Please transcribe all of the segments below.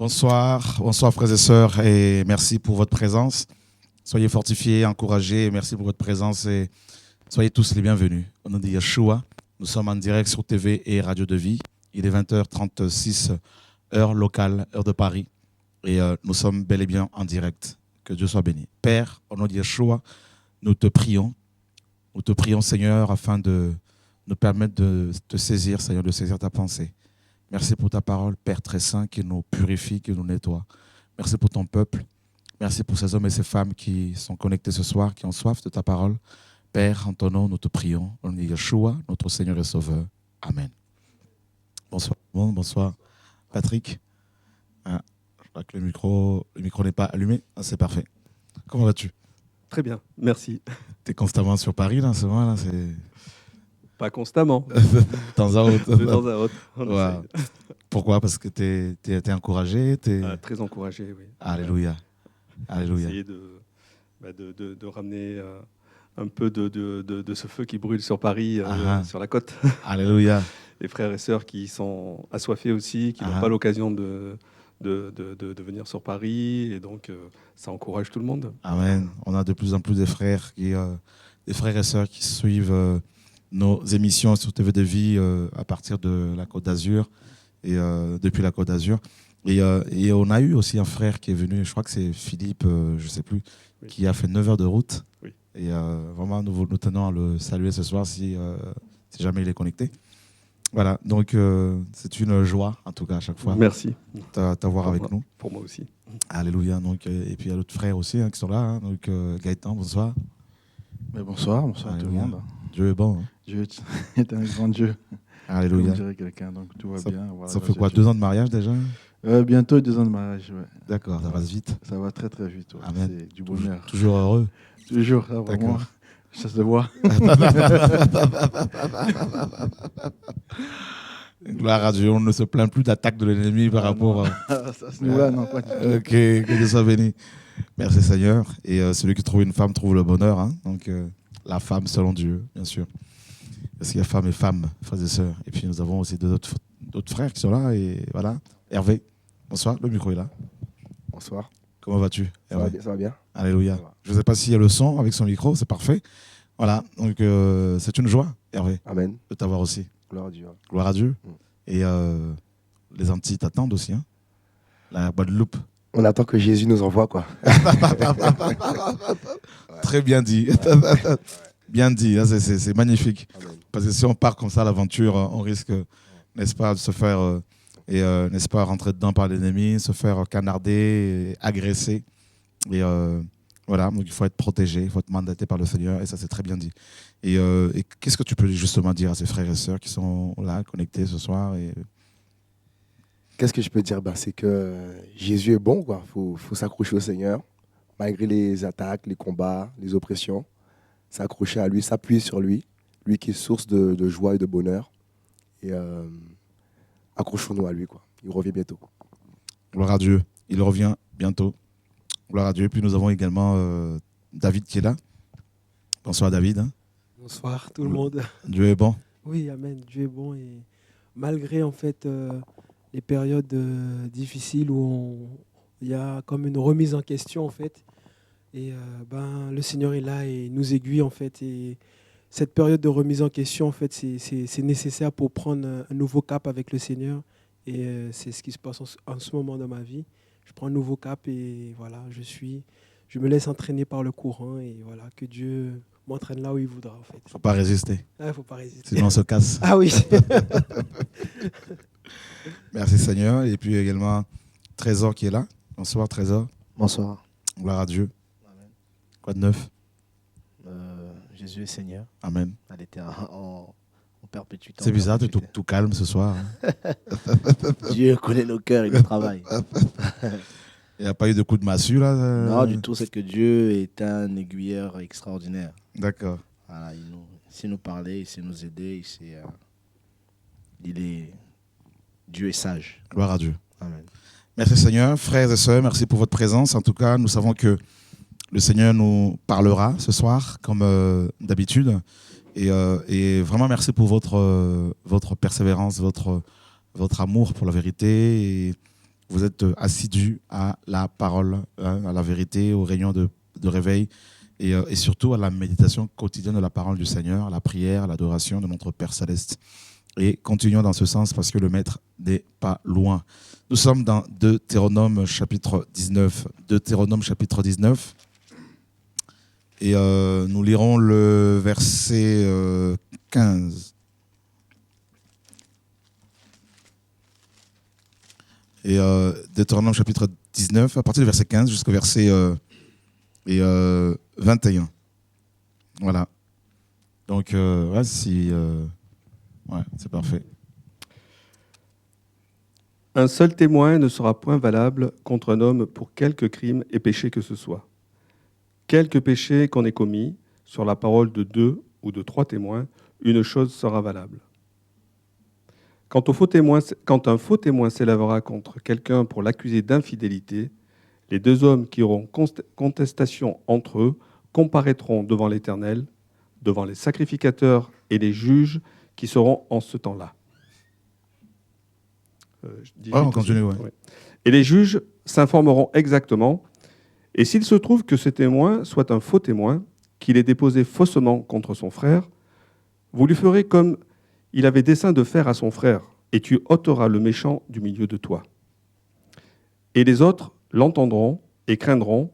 Bonsoir, bonsoir frères et sœurs, et merci pour votre présence. Soyez fortifiés, encouragés, et merci pour votre présence et soyez tous les bienvenus. Au nom de Yeshua, nous sommes en direct sur TV et Radio de Vie. Il est 20h36, heure locale, heure de Paris, et nous sommes bel et bien en direct. Que Dieu soit béni. Père, au nom de Yeshua, nous te prions Seigneur, afin de nous permettre de te saisir, Seigneur, de saisir ta pensée. Merci pour ta parole, Père très saint, qui nous purifie, qui nous nettoie. Merci pour ton peuple. Merci pour ces hommes et ces femmes qui sont connectés ce soir, qui ont soif de ta parole. Père, en ton nom, nous te prions. Au nom de Yeshua, notre Seigneur et Sauveur. Amen. Bonsoir. Bonsoir, Patrick. Je crois que le micro n'est pas allumé. C'est parfait. Comment vas-tu? Très bien, merci. Tu es constamment sur Paris, là, ce moment-là, c'est... Pas constamment. De temps à autre. De temps à autre. Ouais. Pourquoi? Parce que tu es encouragé Très encouragé, oui. Alléluia. Alléluia. Essayer de ramener un peu de ce feu qui brûle sur Paris, sur la côte. Alléluia. Les frères et sœurs qui sont assoiffés aussi, qui n'ont pas l'occasion de venir sur Paris. Et donc, ça encourage tout le monde. Amen. On a de plus en plus des frères et sœurs qui suivent nos émissions sur TV de Vie à partir de la Côte d'Azur et depuis la Côte d'Azur. Et on a eu aussi un frère qui est venu, je crois que c'est Philippe, je ne sais plus, oui, qui a fait 9 heures de route. Oui. Et vraiment, nous tenons à le saluer ce soir si jamais il est connecté. Voilà, donc c'est une joie, en tout cas, à chaque fois. Merci. T'avoir avec nous. Pour moi aussi. Alléluia. Donc, et puis il y a d'autres frères aussi qui sont là. Hein, donc Gaëtan, bonsoir. Mais bonsoir à tout le monde. Dieu est bon. Hein. Dieu est un grand Dieu. Alléluia. Comme dirait quelqu'un, donc tout va bien. Voilà, ça fait quoi, 2 ans de mariage déjà? Bientôt 2 ans de mariage, ouais. D'accord, ça passe vite. Ça va très très vite. Ouais. Amen. C'est du bonheur. Toujours heureux. Toujours, ça, vraiment. Ça se voit. Gloire à Dieu, on ne se plaint plus d'attaque de l'ennemi par rapport à... Ça se voit, non, pas du tout. Ok, que Dieu soit béni. Merci Seigneur. Et celui qui trouve une femme trouve le bonheur. Hein. Donc la femme selon Dieu, bien sûr. Parce qu'il y a femme et femme, frères et sœurs. Et puis nous avons aussi d'autres frères qui sont là. Et voilà. Hervé, bonsoir, le micro est là. Bonsoir. Comment vas-tu, Hervé? Ça va bien. Alléluia. Je ne sais pas s'il y a le son avec son micro, c'est parfait. Voilà, donc c'est une joie, Hervé. Amen. De t'avoir aussi. Gloire à Dieu. Gloire à Dieu. Et les Antilles t'attendent aussi, hein. La Guadeloupe. On attend que Jésus nous envoie, quoi. Très bien dit. Bien dit, c'est magnifique. Amen. Parce que si on part comme ça à l'aventure, on risque, n'est-ce pas, de se faire, n'est-ce pas, rentrer dedans par l'ennemi, se faire canarder, agresser. Et voilà, donc il faut être protégé, il faut être mandaté par le Seigneur, et ça c'est très bien dit. Et qu'est-ce que tu peux justement dire à ces frères et sœurs qui sont là, connectés ce soir Qu'est-ce que je peux dire? C'est que Jésus est bon, quoi. Faut s'accrocher au Seigneur, malgré les attaques, les combats, les oppressions. S'accrocher à lui, s'appuyer sur lui, lui qui est source de joie et de bonheur. Et accrochons-nous à lui, quoi. Il revient bientôt. Gloire à Dieu, il revient bientôt. Gloire à Dieu. Et puis nous avons également David qui est là. Bonsoir David. Bonsoir tout le monde. Dieu est bon. Oui, amen. Dieu est bon. Et malgré en fait les périodes difficiles où il y a comme une remise en question en fait. Et le Seigneur est là et nous aiguille en fait. Et cette période de remise en question en fait, c'est nécessaire pour prendre un nouveau cap avec le Seigneur. Et c'est ce qui se passe en ce moment dans ma vie. Je prends un nouveau cap et voilà, je me laisse entraîner par le courant et voilà, que Dieu m'entraîne là où il voudra en fait. Faut pas résister. Faut pas résister. Sinon on se casse. Ah oui. Merci Seigneur. Et puis également Trésor qui est là. Bonsoir Trésor. Bonsoir. Gloire à Dieu. Amen. Quoi de neuf? Jésus est Seigneur. Amen. Elle était en perpétuité. C'est bizarre, tu es tout calme ce soir. Hein. Dieu connaît nos cœurs et nos travail. Il n'y a pas eu de coup de massue là Non, du tout. C'est que Dieu est un aiguilleur extraordinaire. D'accord. Voilà, il sait nous parler, il sait nous aider. Dieu est sage. Gloire à Dieu. Amen. Merci Seigneur. Frères et sœurs, merci pour votre présence. En tout cas, nous savons que le Seigneur nous parlera ce soir, comme d'habitude. Et vraiment, merci pour votre persévérance, votre amour pour la vérité. vous êtes assidus à la parole, à la vérité, aux réunions de réveil et surtout à la méditation quotidienne de la parole du Seigneur, à la prière, à l'adoration de notre Père Céleste. Et continuons dans ce sens parce que le Maître n'est pas loin. Nous sommes dans Deutéronome chapitre 19. Deutéronome chapitre 19. Et nous lirons le verset 15. Et Deutéronome chapitre 19, à partir du verset 15 jusqu'au verset 21. Voilà. Donc, ouais, c'est parfait. Un seul témoin ne sera point valable contre un homme pour quelque crime et péché que ce soit. Quelque péché qu'on ait commis, sur la parole de 2 ou de 3 témoins, une chose sera valable. Quand un faux témoin s'élèvera contre quelqu'un pour l'accuser d'infidélité, les 2 hommes qui auront contestation entre eux comparaîtront devant l'Éternel, devant les sacrificateurs et les juges qui seront en ce temps-là. On continue, ouais. Ouais. Et les juges s'informeront exactement, et s'il se trouve que ce témoin soit un faux témoin, qu'il ait déposé faussement contre son frère, vous lui ferez comme il avait dessein de faire à son frère, et tu ôteras le méchant du milieu de toi. Et les autres l'entendront et craindront,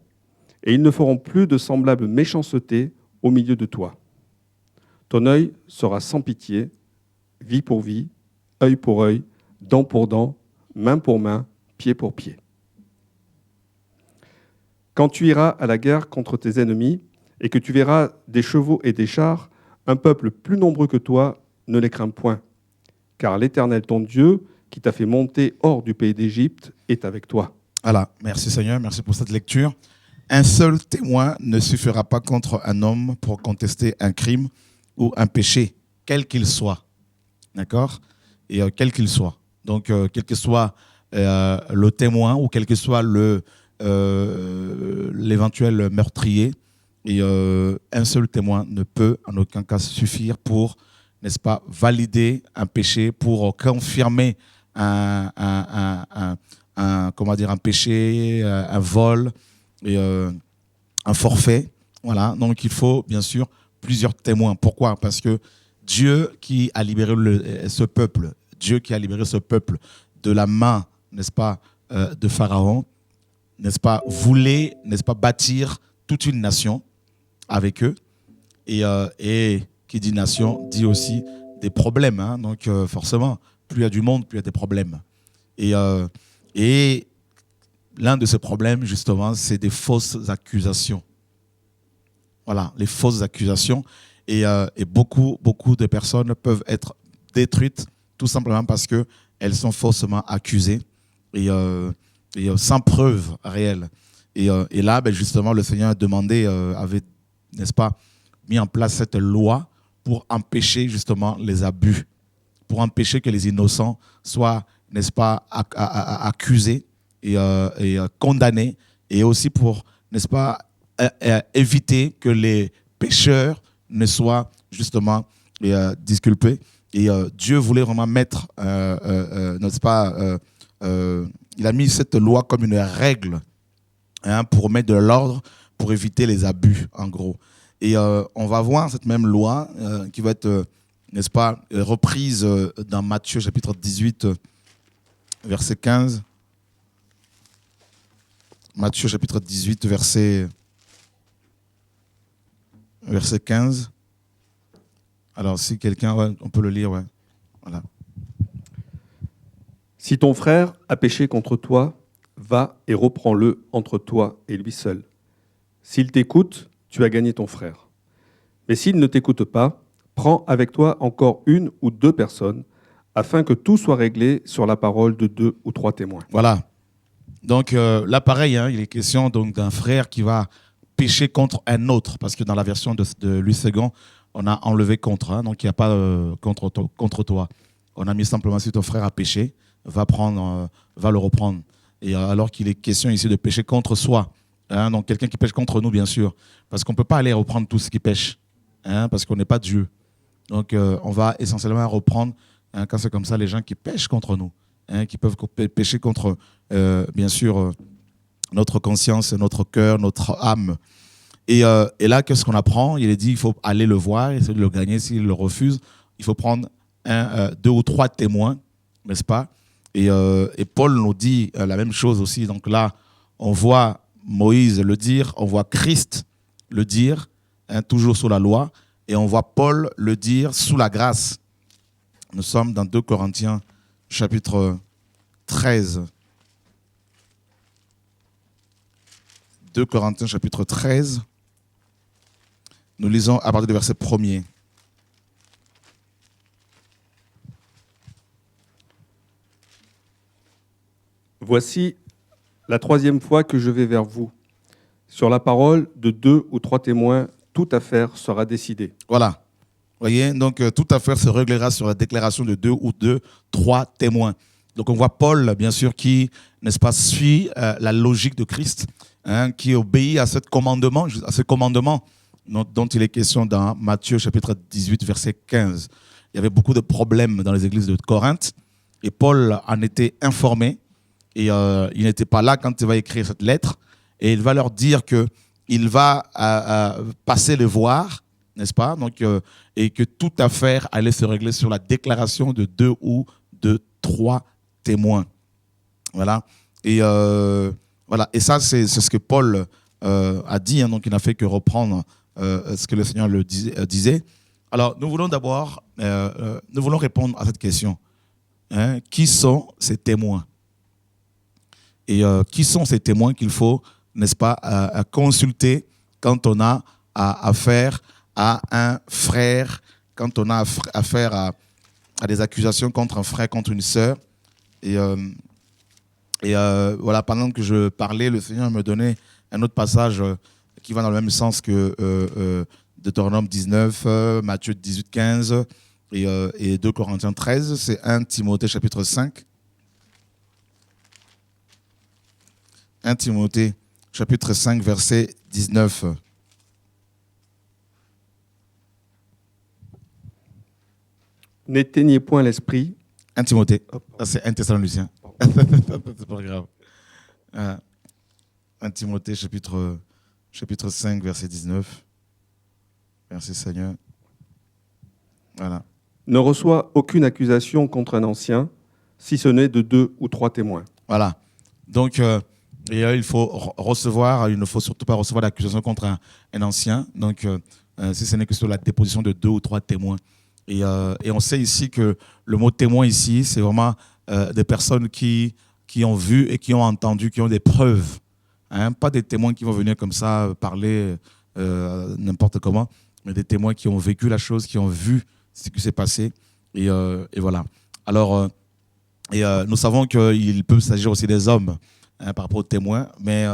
et ils ne feront plus de semblable méchanceté au milieu de toi. Ton œil sera sans pitié, vie pour vie, œil pour œil, dent pour dent, main pour main, pied pour pied. Quand tu iras à la guerre contre tes ennemis et que tu verras des chevaux et des chars, un peuple plus nombreux que toi, ne les crains point. Car l'Éternel, ton Dieu, qui t'a fait monter hors du pays d'Égypte, est avec toi. Voilà, merci Seigneur, merci pour cette lecture. Un seul témoin ne suffira pas contre un homme pour contester un crime ou un péché, quel qu'il soit. D'accord ? Et quel qu'il soit. Donc, quel que soit le témoin ou quel que soit l'éventuel meurtrier, et un seul témoin ne peut en aucun cas suffire pour, n'est-ce pas, valider un péché, pour confirmer un péché, un vol, et un forfait. Voilà. Donc, il faut bien sûr plusieurs témoins. Pourquoi ? Parce que Dieu qui a libéré ce peuple, de la main, n'est-ce pas, de Pharaon, n'est-ce pas, voulait, n'est-ce pas, bâtir toute une nation avec eux. Et qui dit nation, dit aussi des problèmes. Hein. Donc, forcément, plus il y a du monde, plus il y a des problèmes. Et l'un de ces problèmes, justement, c'est des fausses accusations. Voilà, les fausses accusations. Et beaucoup de personnes peuvent être détruites tout simplement parce qu'elles sont faussement accusées et sans preuve réelle. Et là, justement, le Seigneur a demandé, avait, n'est-ce pas, mis en place cette loi pour empêcher justement les abus, pour empêcher que les innocents soient, n'est-ce pas, accusés et condamnés, et aussi pour, n'est-ce pas, éviter que les pécheurs ne soient justement disculpés. Et Dieu voulait vraiment mettre, n'est-ce pas, il a mis cette loi comme une règle, hein, pour mettre de l'ordre, pour éviter les abus, en gros. Et on va voir cette même loi qui va être, n'est-ce pas, reprise dans Matthieu chapitre 18, verset 15. Matthieu chapitre 18, verset 15. Alors, si quelqu'un, ouais, on peut le lire, ouais. Voilà. Si ton frère a péché contre toi, va et reprends-le entre toi et lui seul. S'il t'écoute, tu as gagné ton frère. Mais s'il ne t'écoute pas, prends avec toi encore 1 ou 2 personnes, afin que tout soit réglé sur la parole de 2 ou 3 témoins. Voilà. Donc là, pareil, hein, il est question donc d'un frère qui va pécher contre un autre, parce que dans la version de Louis II, on a enlevé contre, hein, donc il n'y a pas contre toi. On a mis simplement si ton frère a péché, va le reprendre. Et alors qu'il est question ici de pécher contre soi. Hein, donc quelqu'un qui pêche contre nous, bien sûr. Parce qu'on ne peut pas aller reprendre tout ce qui pêche. Hein, parce qu'on n'est pas Dieu. Donc on va essentiellement reprendre, hein, quand c'est comme ça, les gens qui pêchent contre nous. hein, qui peuvent pécher contre, bien sûr, notre conscience, notre cœur, notre âme. Et là, qu'est-ce qu'on apprend? Il est dit, il faut aller le voir, essayer de le gagner. S'il le refuse, il faut prendre 2 ou 3 témoins, n'est-ce pas? Et Paul nous dit la même chose aussi. Donc là, on voit Moïse le dire, on voit Christ le dire, hein, toujours sous la loi, et on voit Paul le dire sous la grâce. Nous sommes dans 2 Corinthiens, chapitre 13. 2 Corinthiens, chapitre 13. Nous lisons à partir du verset 1er. Voici la 3e fois que je vais vers vous. Sur la parole de 2 ou 3 témoins, toute affaire sera décidée. Voilà. Voyez, donc toute affaire se réglera sur la déclaration de 2 ou 3 témoins. Donc on voit Paul, bien sûr, qui, n'est-ce pas, suit la logique de Christ, hein, qui obéit à ce commandement dont il est question dans Matthieu chapitre 18, verset 15. Il y avait beaucoup de problèmes dans les églises de Corinthe et Paul en était informé et il n'était pas là quand il va écrire cette lettre et il va leur dire qu'il va passer les voir, n'est-ce pas? Donc, et que toute affaire allait se régler sur la déclaration de 2 ou de 3 témoins. Voilà. Et voilà. Et ça, c'est ce que Paul a dit. Hein, donc, il n'a fait que reprendre ce que le Seigneur le disait. Alors, nous voulons d'abord, nous voulons répondre à cette question. Hein, qui sont ces témoins? Et qui sont ces témoins qu'il faut, n'est-ce pas, consulter quand on a affaire à un frère, quand on a affaire à des accusations contre un frère, contre une sœur. Et voilà, pendant que je parlais, le Seigneur me donnait un autre passage qui va dans le même sens que Deutéronome 19, Matthieu 18, 15 et 2 Corinthiens 13. C'est 1 Timothée chapitre 5. 1 Timothée chapitre 5, verset 19. N'éteignez point l'esprit. 1 Timothée, c'est 1 Thessaloniciens. C'est pas grave. 1 Timothée chapitre 5, verset 19. Merci Seigneur. Voilà. Ne reçoit aucune accusation contre un ancien, si ce n'est de 2 ou 3 témoins. Voilà. Donc, il faut il ne faut surtout pas recevoir d'accusation contre un ancien. Donc, si ce n'est que sur la déposition de 2 ou 3 témoins. Et on sait ici que le mot témoin ici, c'est vraiment des personnes qui ont vu et qui ont entendu, qui ont des preuves. Hein, pas des témoins qui vont venir comme ça parler n'importe comment, mais des témoins qui ont vécu la chose, qui ont vu ce qui s'est passé. Et voilà. Alors, nous savons qu'il peut s'agir aussi des hommes, hein, par rapport aux témoins, mais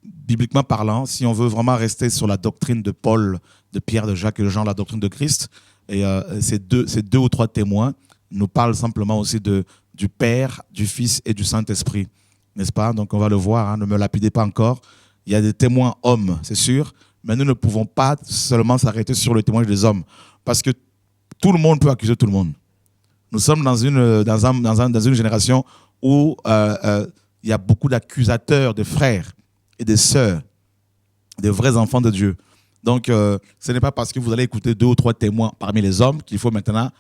bibliquement parlant, si on veut vraiment rester sur la doctrine de Paul, de Pierre, de Jacques et de Jean, la doctrine de Christ, et ces 2 ou 3 témoins nous parlent simplement aussi du Père, du Fils et du Saint-Esprit, n'est-ce pas? Donc on va le voir, hein, ne me lapidez pas encore. Il y a des témoins hommes, c'est sûr, mais nous ne pouvons pas seulement s'arrêter sur le témoignage des hommes, parce que tout le monde peut accuser tout le monde. Nous sommes dans une génération où il y a beaucoup d'accusateurs de frères et de sœurs, des vrais enfants de Dieu. Donc, ce n'est pas parce que vous allez écouter 2 ou 3 témoins parmi les hommes qu'il faut maintenant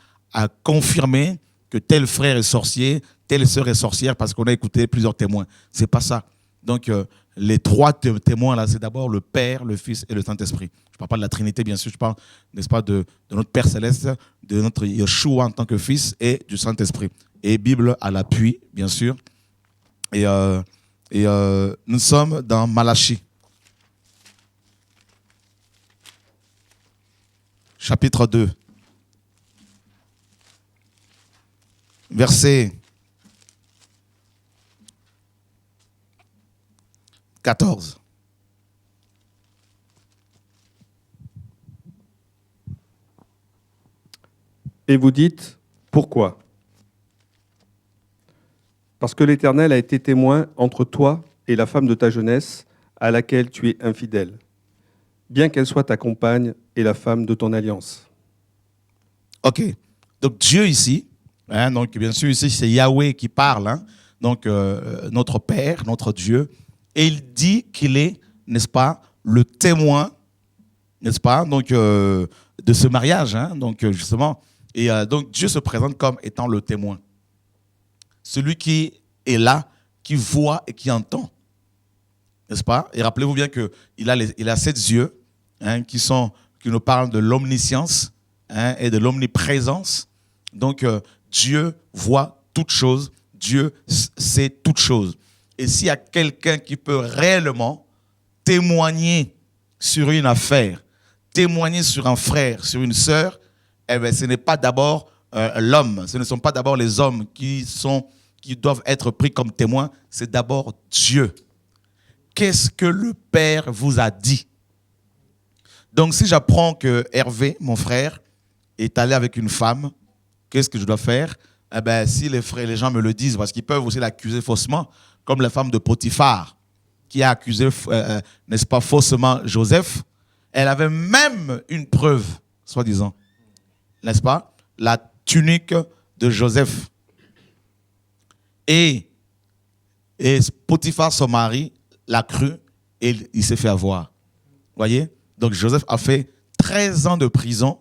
confirmer que tel frère est sorcier, telle sœur est sorcière parce qu'on a écouté plusieurs témoins. C'est pas ça. Donc, les 3 témoins, là, c'est d'abord le Père, le Fils et le Saint-Esprit. Je ne parle pas de la Trinité, bien sûr, je parle, n'est-ce pas, de notre Père Céleste, de notre Yeshua en tant que Fils et du Saint-Esprit. Et Bible à l'appui, bien sûr. Et nous sommes dans Malachie, chapitre 2, verset 14. Et vous dites, pourquoi? Parce que l'Éternel a été témoin entre toi et la femme de ta jeunesse, à laquelle tu es infidèle, bien qu'elle soit ta compagne et la femme de ton alliance. Ok. Donc Dieu ici, Hein, donc, bien sûr, ici, c'est Yahweh qui parle. Hein, donc, notre Père, notre Dieu. Et il dit qu'il est, n'est-ce pas, le témoin, n'est-ce pas, donc, de ce mariage. Hein, donc, justement, et donc, Dieu se présente comme étant le témoin. Celui qui est là, qui voit et qui entend. N'est-ce pas? Et rappelez-vous bien qu'il a 7 yeux, hein, qui nous parlent de l'omniscience, hein, et de l'omniprésence. Donc, Dieu voit toutes choses, Dieu sait toutes choses. Et s'il y a quelqu'un qui peut réellement témoigner sur une affaire, témoigner sur un frère, sur une sœur, eh bien, ce n'est pas d'abord l'homme, ce ne sont pas d'abord les hommes qui doivent être pris comme témoins, c'est d'abord Dieu. Qu'est-ce que le Père vous a dit? Donc, si j'apprends que Hervé, mon frère, est allé avec une femme, qu'est-ce que je dois faire? Eh bien, si les gens me le disent, parce qu'ils peuvent aussi l'accuser faussement, comme la femme de Potiphar, qui a accusé, n'est-ce pas, faussement Joseph. Elle avait même une preuve, soi-disant, n'est-ce pas? La tunique de Joseph. Et Potiphar, son mari, l'a cru et il s'est fait avoir. Voyez? Donc Joseph a fait 13 ans de prison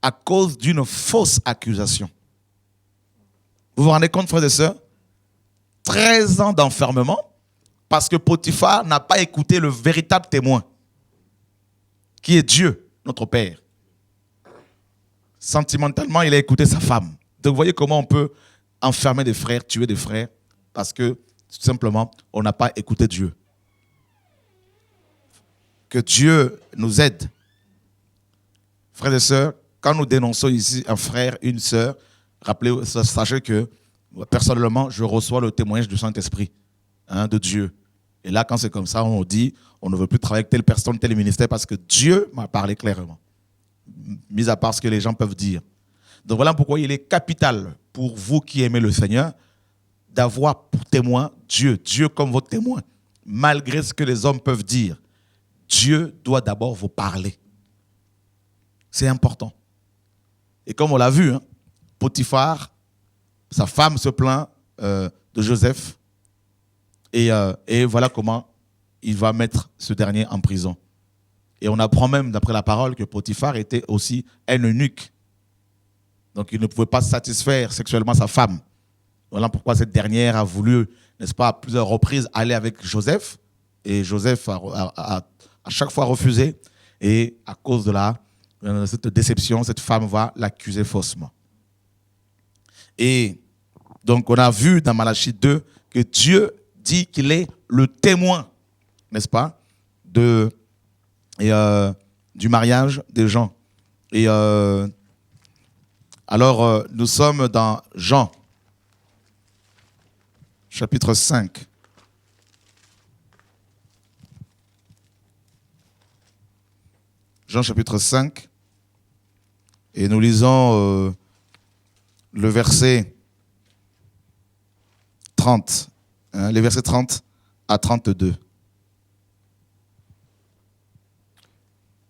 à cause d'une fausse accusation. Vous vous rendez compte, frères et sœurs? 13 ans d'enfermement parce que Potiphar n'a pas écouté le véritable témoin, qui est Dieu, notre Père. Sentimentalement, il a écouté sa femme. Donc vous voyez comment on peut enfermer des frères, tuer des frères, parce que tout simplement, on n'a pas écouté Dieu. Que Dieu nous aide. Frères et sœurs, quand nous dénonçons ici un frère, une sœur, rappelez, sachez que personnellement, je reçois le témoignage du Saint-Esprit, hein, de Dieu. Et là, quand c'est comme ça, on dit, on ne veut plus travailler avec telle personne, tel ministère, parce que Dieu m'a parlé clairement. Mis à part ce que les gens peuvent dire. Donc voilà pourquoi il est capital pour vous qui aimez le Seigneur d'avoir pour témoin Dieu, Dieu comme votre témoin. Malgré ce que les hommes peuvent dire, Dieu doit d'abord vous parler. C'est important. Et comme on l'a vu, hein, Potiphar, sa femme se plaint de Joseph. Et voilà comment il va mettre ce dernier en prison. Et on apprend même, d'après la parole, que Potiphar était aussi un eunuque. Donc il ne pouvait pas satisfaire sexuellement sa femme. Voilà pourquoi cette dernière a voulu, n'est-ce pas, à plusieurs reprises aller avec Joseph. Et Joseph a à chaque fois refusé. Et à cause de cette déception, cette femme va l'accuser faussement. Et donc on a vu dans Malachie 2 que Dieu dit qu'il est le témoin, n'est-ce pas, du mariage des gens. Et alors, nous sommes dans Jean, chapitre 5. Jean, chapitre 5. Et nous lisons le verset 30. Hein, les versets 30 à 32.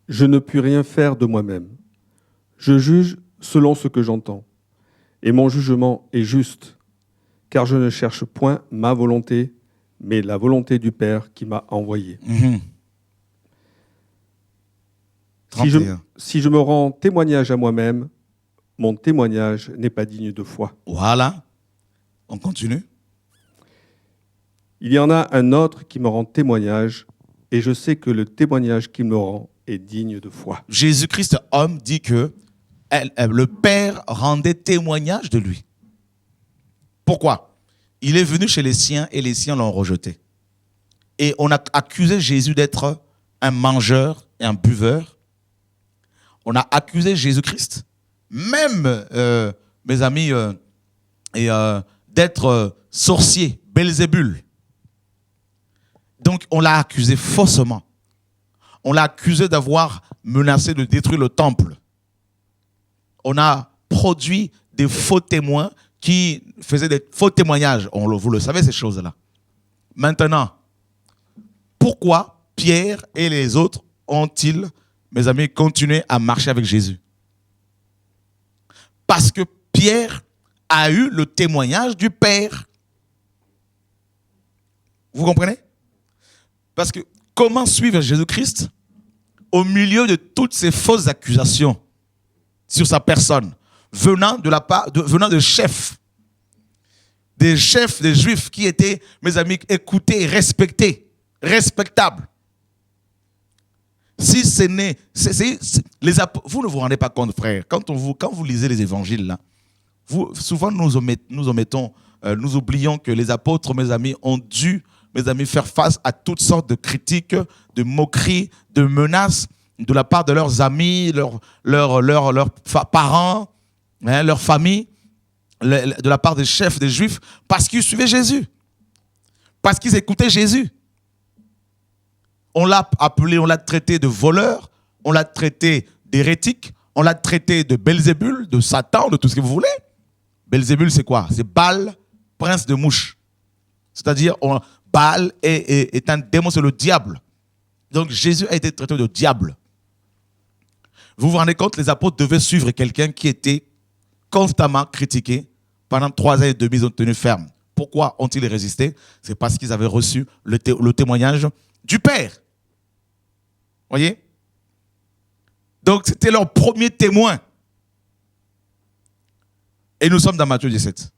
Je ne puis rien faire de moi-même. Je juge selon ce que j'entends. Et mon jugement est juste, car je ne cherche point ma volonté, mais la volonté du Père qui m'a envoyé. Si je me rends témoignage à moi-même, mon témoignage n'est pas digne de foi. Voilà. On continue. Il y en a un autre qui me rend témoignage, et je sais que le témoignage qu'il me rend est digne de foi. Jésus-Christ, homme, dit que le Père rendait témoignage de lui. Pourquoi? Il est venu chez les siens et les siens l'ont rejeté. Et on a accusé Jésus d'être un mangeur et un buveur. On a accusé Jésus-Christ, même, mes amis, d'être sorcier, Belzébul. Donc on l'a accusé faussement. On l'a accusé d'avoir menacé de détruire le temple. On a produit des faux témoins qui faisaient des faux témoignages. Vous le savez, ces choses-là. Maintenant, pourquoi Pierre et les autres ont-ils, mes amis, continué à marcher avec Jésus? Parce que Pierre a eu le témoignage du Père. Vous comprenez? Parce que comment suivre Jésus-Christ au milieu de toutes ces fausses accusations sur sa personne, venant de chefs, des chefs des Juifs qui étaient, mes amis, écoutés, respectés, respectables. Si ce n'est... vous ne vous rendez pas compte, frère, quand vous lisez les évangiles, là, souvent nous oublions que les apôtres, mes amis, ont dû, mes amis, faire face à toutes sortes de critiques, de moqueries, de menaces de la part de leurs amis, leurs parents, hein, leur famille, de la part des chefs des Juifs, parce qu'ils suivaient Jésus, parce qu'ils écoutaient Jésus. On l'a appelé, on l'a traité de voleur, on l'a traité d'hérétique, on l'a traité de Belzébul, de Satan, de tout ce que vous voulez. Belzébul, c'est quoi? C'est Baal, prince de mouches. C'est-à-dire, Baal est un démon, c'est le diable. Donc Jésus a été traité de diable. Vous vous rendez compte, les apôtres devaient suivre quelqu'un qui était constamment critiqué. Pendant 3 ans et demi, ils ont tenu ferme. Pourquoi ont-ils résisté? C'est parce qu'ils avaient reçu le témoignage du Père. Voyez? Donc, c'était leur premier témoin. Et nous sommes dans Matthieu 17.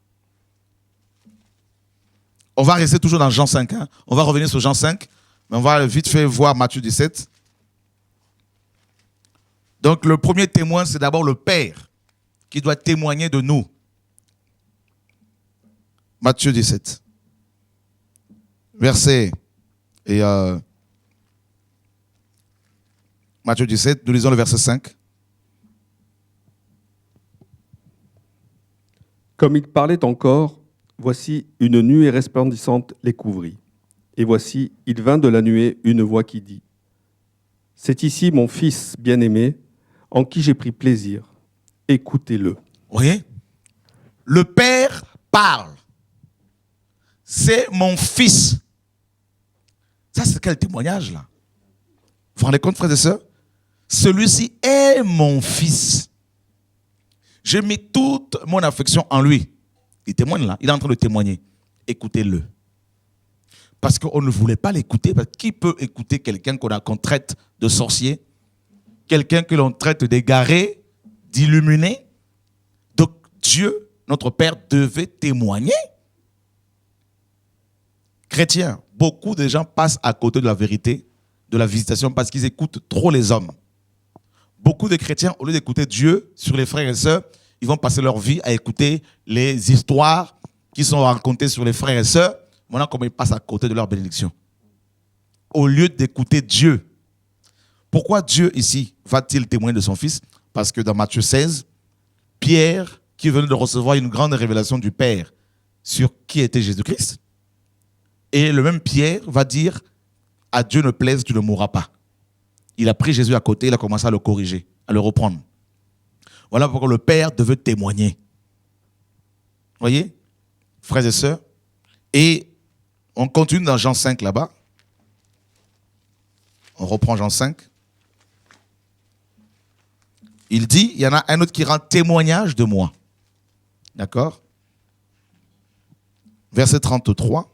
On va rester toujours dans Jean 5. Hein? On va revenir sur Jean 5, mais on va vite fait voir Matthieu 17. Donc, le premier témoin, c'est d'abord le Père qui doit témoigner de nous. Matthieu 17. Verset. Et Matthieu 17, nous lisons le verset 5. Comme il parlait encore, voici une nuée resplendissante les couvrit. Et voici, il vint de la nuée une voix qui dit : c'est ici mon fils bien-aimé, en qui j'ai pris plaisir. Écoutez-le. Vous voyez? Le Père parle. C'est mon fils. Ça, c'est quel témoignage, là? Vous vous rendez compte, frères et sœurs? Celui-ci est mon fils. J'ai mis toute mon affection en lui. Il témoigne là, il est en train de témoigner. Écoutez-le. Parce qu'on ne voulait pas l'écouter. Parce qui peut écouter quelqu'un qu'on traite de sorcier? Quelqu'un que l'on traite d'égaré, d'illuminé? Donc Dieu, notre Père, devait témoigner. Chrétiens, beaucoup de gens passent à côté de la vérité, de la visitation, parce qu'ils écoutent trop les hommes. Beaucoup de chrétiens, au lieu d'écouter Dieu sur les frères et sœurs, ils vont passer leur vie à écouter les histoires qui sont racontées sur les frères et sœurs. Voilà comment ils passent à côté de leur bénédiction. Au lieu d'écouter Dieu. Pourquoi Dieu ici va-t-il témoigner de son Fils? Parce que dans Matthieu 16, Pierre, qui venait de recevoir une grande révélation du Père sur qui était Jésus-Christ, et le même Pierre va dire: à Dieu ne plaise, tu ne mourras pas. Il a pris Jésus à côté, il a commencé à le corriger, à le reprendre. Voilà pourquoi le Père devait témoigner. Voyez, frères et sœurs. Et on continue dans Jean 5 là-bas. On reprend Jean 5. Il dit, il y en a un autre qui rend témoignage de moi. D'accord? Verset 33.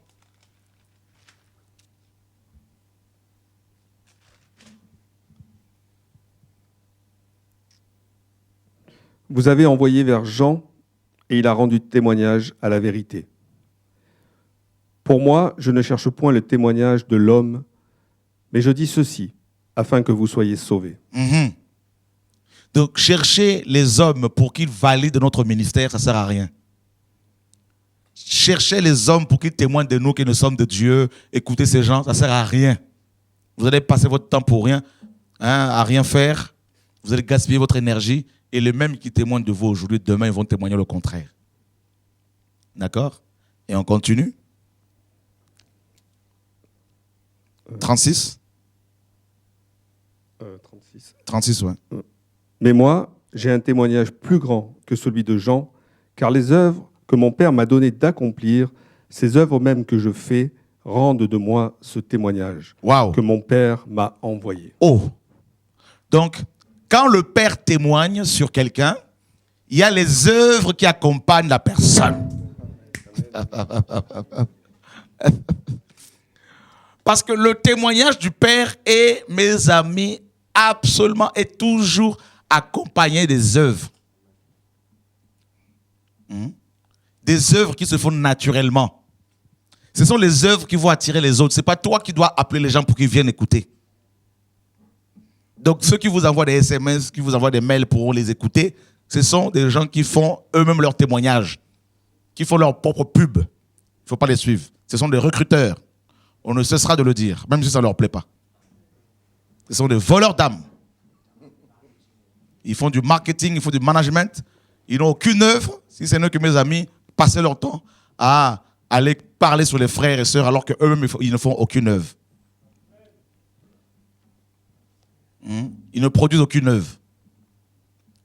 Vous avez envoyé vers Jean, et il a rendu témoignage à la vérité. Pour moi, je ne cherche point le témoignage de l'homme, mais je dis ceci, afin que vous soyez sauvés. Donc, chercher les hommes pour qu'ils valident notre ministère, ça ne sert à rien. Chercher les hommes pour qu'ils témoignent de nous que nous sommes de Dieu, écouter ces gens, ça ne sert à rien. Vous allez passer votre temps pour rien, hein, à rien faire. Vous allez gaspiller votre énergie. Et les mêmes qui témoignent de vous aujourd'hui, demain, ils vont témoigner le contraire. D'accord? Et on continue. 36. 36. 36, ouais. Mais moi, j'ai un témoignage plus grand que celui de Jean, car les œuvres que mon Père m'a donné d'accomplir, ces œuvres mêmes que je fais, rendent de moi ce témoignage que mon Père m'a envoyé. Oh! Donc, quand le Père témoigne sur quelqu'un, il y a les œuvres qui accompagnent la personne. Parce que le témoignage du Père est, mes amis, absolument et toujours accompagné des œuvres. Des œuvres qui se font naturellement. Ce sont les œuvres qui vont attirer les autres. Ce n'est pas toi qui dois appeler les gens pour qu'ils viennent écouter. Donc ceux qui vous envoient des SMS, qui vous envoient des mails pour les écouter, ce sont des gens qui font eux-mêmes leur témoignage, qui font leur propre pub. Il ne faut pas les suivre. Ce sont des recruteurs. On ne cessera de le dire, même si ça ne leur plaît pas. Ce sont des voleurs d'âme. Ils font du marketing, ils font du management. Ils n'ont aucune œuvre. Si c'est nous que mes amis passaient leur temps à aller parler sur les frères et sœurs alors qu'eux-mêmes, ils ne font aucune œuvre. Ils ne produisent aucune œuvre.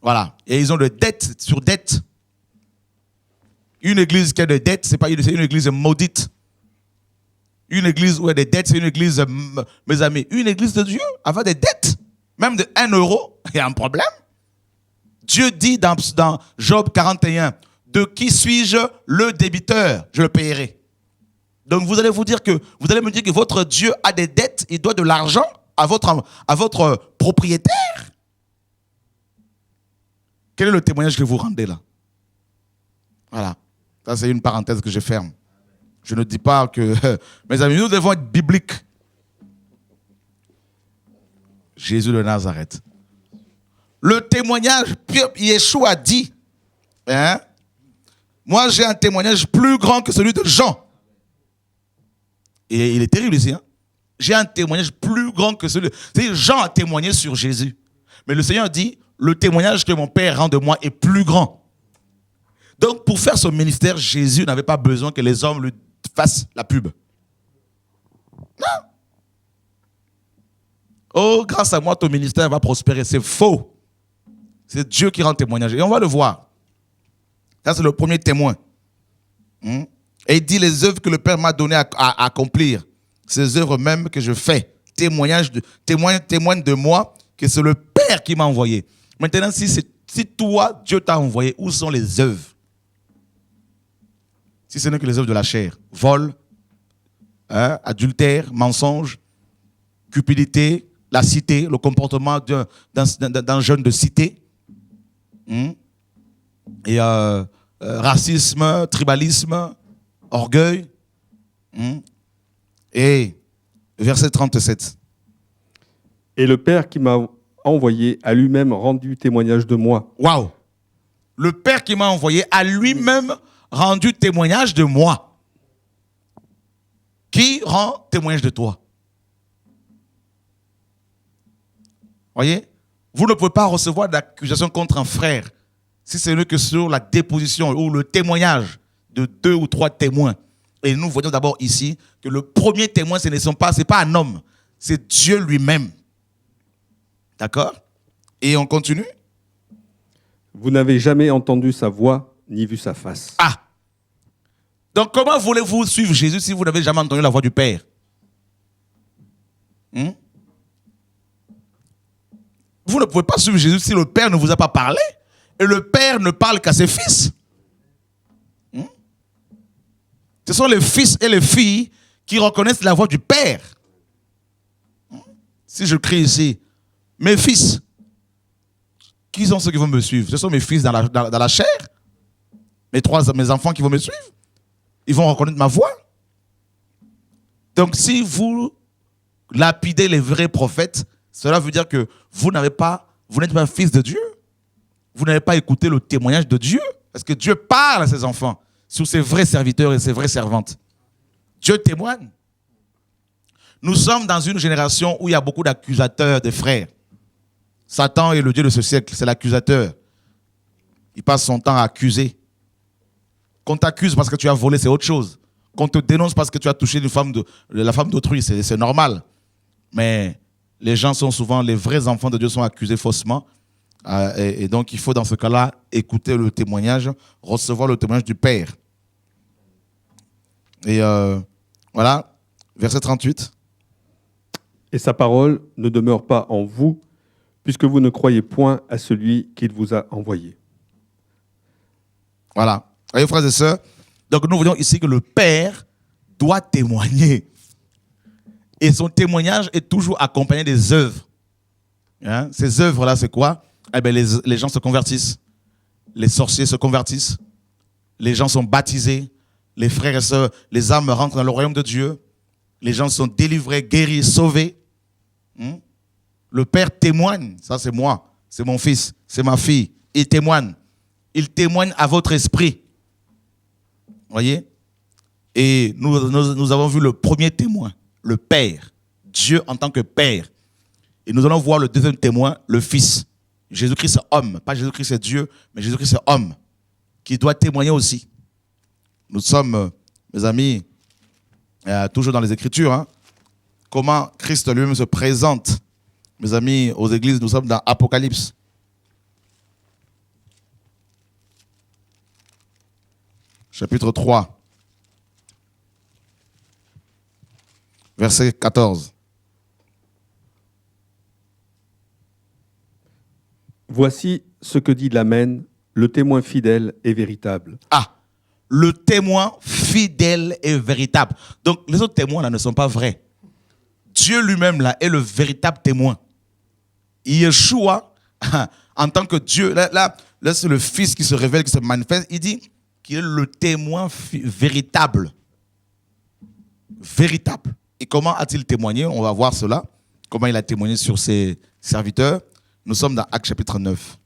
Voilà. Et ils ont de dettes sur dettes. Une église qui a des dettes, c'est une église maudite. Une église où il y a des dettes, c'est une église, mes amis, une église de Dieu, avec des dettes, même de 1 euro, il y a un problème. Dieu dit dans Job 41, de qui suis-je le débiteur? Je le payerai. Donc vous allez me dire que votre Dieu a des dettes, il doit de l'argent à votre propriétaire. Quel est le témoignage que vous rendez là? Voilà. Ça, c'est une parenthèse que je ferme. Je ne dis pas que... Mes amis, nous devons être bibliques. Jésus de Nazareth. Le témoignage, Yeshua dit, moi j'ai un témoignage plus grand que celui de Jean. Et il est terrible ici. J'ai un témoignage plus grand que celui de... Jean a témoigné sur Jésus. Mais le Seigneur dit, le témoignage que mon Père rend de moi est plus grand. Donc pour faire son ministère, Jésus n'avait pas besoin que les hommes lui fassent la pub. Non. Oh, grâce à moi, ton ministère va prospérer. C'est faux. C'est Dieu qui rend témoignage. Et on va le voir. Ça, c'est le premier témoin. Et il dit les œuvres que le Père m'a donné à accomplir. Ces œuvres même que je fais. Témoignent de moi que c'est le Père qui m'a envoyé. Maintenant, si toi, Dieu t'a envoyé, où sont les œuvres? Si ce n'est que les œuvres de la chair. Vol, adultère, mensonge, cupidité, la cité, le comportement d'un jeune de cité. Et racisme, tribalisme, orgueil. Et verset 37. Et le Père qui m'a envoyé a lui-même rendu témoignage de moi. Waouh! Le Père qui m'a envoyé a lui-même rendu témoignage de moi. Qui rend témoignage de toi? Voyez? Vous ne pouvez pas recevoir d'accusation contre un frère si ce n'est que sur la déposition ou le témoignage de 2 ou 3 témoins. Et nous voyons d'abord ici que le premier témoin, ce n'est pas un homme, c'est Dieu lui-même. D'accord? Et on continue? Vous n'avez jamais entendu sa voix ni vu sa face. Ah! Donc comment voulez-vous suivre Jésus si vous n'avez jamais entendu la voix du Père? Vous ne pouvez pas suivre Jésus si le Père ne vous a pas parlé. Et le Père ne parle qu'à ses fils. Ce sont les fils et les filles qui reconnaissent la voix du Père. Si je crie ici, mes fils, qui sont ceux qui vont me suivre? Ce sont mes fils dans la chair. Mes enfants qui vont me suivre. Ils vont reconnaître ma voix. Donc si vous lapidez les vrais prophètes, cela veut dire que vous n'êtes pas fils de Dieu. Vous n'avez pas écouté le témoignage de Dieu. Parce que Dieu parle à ses enfants sur ses vrais serviteurs et ses vraies servantes. Dieu témoigne. Nous sommes dans une génération où il y a beaucoup d'accusateurs des frères. Satan est le Dieu de ce siècle, c'est l'accusateur. Il passe son temps à accuser. Qu'on t'accuse parce que tu as volé, c'est autre chose. Qu'on te dénonce parce que tu as touché la femme d'autrui, c'est normal. Mais les gens sont souvent, les vrais enfants de Dieu sont accusés faussement. Et donc, il faut dans ce cas-là écouter le témoignage, recevoir le témoignage du Père. Et voilà, verset 38. Et sa parole ne demeure pas en vous, puisque vous ne croyez point à celui qu'il vous a envoyé. Voilà. Voyez, frères et sœurs, donc nous voyons ici que le Père doit témoigner. Et son témoignage est toujours accompagné des œuvres. Hein? Ces œuvres-là, c'est quoi? Eh bien, les gens se convertissent. Les sorciers se convertissent. Les gens sont baptisés. Les frères et sœurs, les âmes rentrent dans le royaume de Dieu. Les gens sont délivrés, guéris, sauvés. Le Père témoigne. Ça, c'est moi. C'est mon fils. C'est ma fille. Il témoigne. Il témoigne à votre esprit. Voyez? Et nous avons vu le premier témoin, le Père. Dieu en tant que Père. Et nous allons voir le deuxième témoin, le Fils. Jésus-Christ est homme. Pas Jésus-Christ est Dieu, mais Jésus-Christ est homme. Qui doit témoigner aussi. Nous sommes, mes amis, toujours dans les Écritures. Hein, comment Christ lui-même se présente. Mes amis, aux églises, nous sommes dans Apocalypse. Chapitre 3. Verset 14. Voici ce que dit l'Amen, le témoin fidèle et véritable. Ah, le témoin fidèle et véritable. Donc, les autres témoins là ne sont pas vrais. Dieu lui-même là est le véritable témoin. Yeshua, en tant que Dieu, là c'est le Fils qui se révèle, qui se manifeste. Il dit qu'il est le témoin véritable. Véritable. Et comment a-t-il témoigné? On va voir cela. Comment il a témoigné sur ses serviteurs. Nous sommes dans Actes chapitre 9.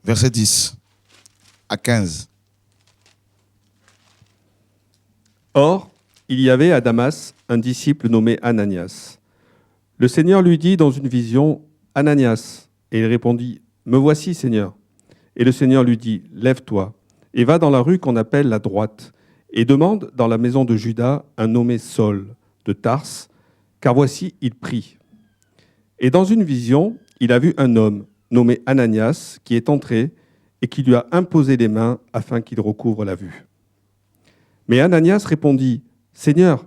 Verset 10 à 15. Or, il y avait à Damas un disciple nommé Ananias. Le Seigneur lui dit dans une vision, « Ananias » et il répondit, « Me voici, Seigneur. » Et le Seigneur lui dit, « Lève-toi et va dans la rue qu'on appelle la droite et demande dans la maison de Judas un nommé Saul de Tarse, car voici, il prie. » Et dans une vision, il a vu un homme nommé Ananias qui est entré et qui lui a imposé les mains afin qu'il recouvre la vue. Mais Ananias répondit, « Seigneur,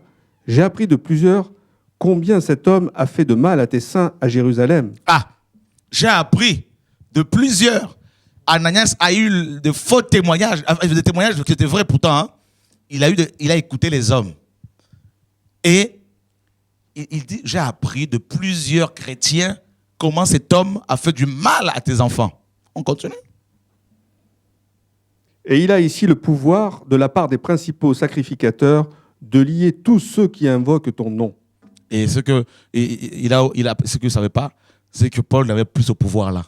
j'ai appris de plusieurs combien cet homme a fait de mal à tes saints à Jérusalem. » Ah, j'ai appris de plusieurs. Ananias a eu de faux témoignages, des témoignages qui étaient vrais pourtant. Hein. Il a écouté les hommes. Et il dit, j'ai appris de plusieurs chrétiens comment cet homme a fait du mal à tes enfants. On continue. Et il a ici le pouvoir, de la part des principaux sacrificateurs, de lier tous ceux qui invoquent ton nom. Et ce que ce que vous ne savez pas, c'est que Paul n'avait plus ce pouvoir-là.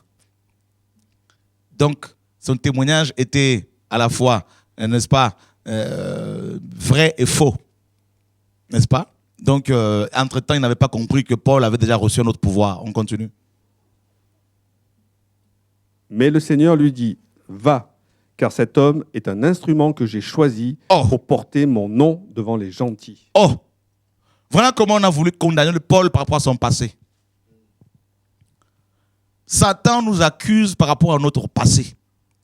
Donc, son témoignage était à la fois, n'est-ce pas, vrai et faux. N'est-ce pas? Donc, entre-temps, il n'avait pas compris que Paul avait déjà reçu un autre pouvoir. On continue. Mais le Seigneur lui dit, « Va, car cet homme est un instrument que j'ai choisi pour porter mon nom devant les gentils. » Oh! Voilà comment on a voulu condamner Paul par rapport à son passé. Satan nous accuse par rapport à notre passé.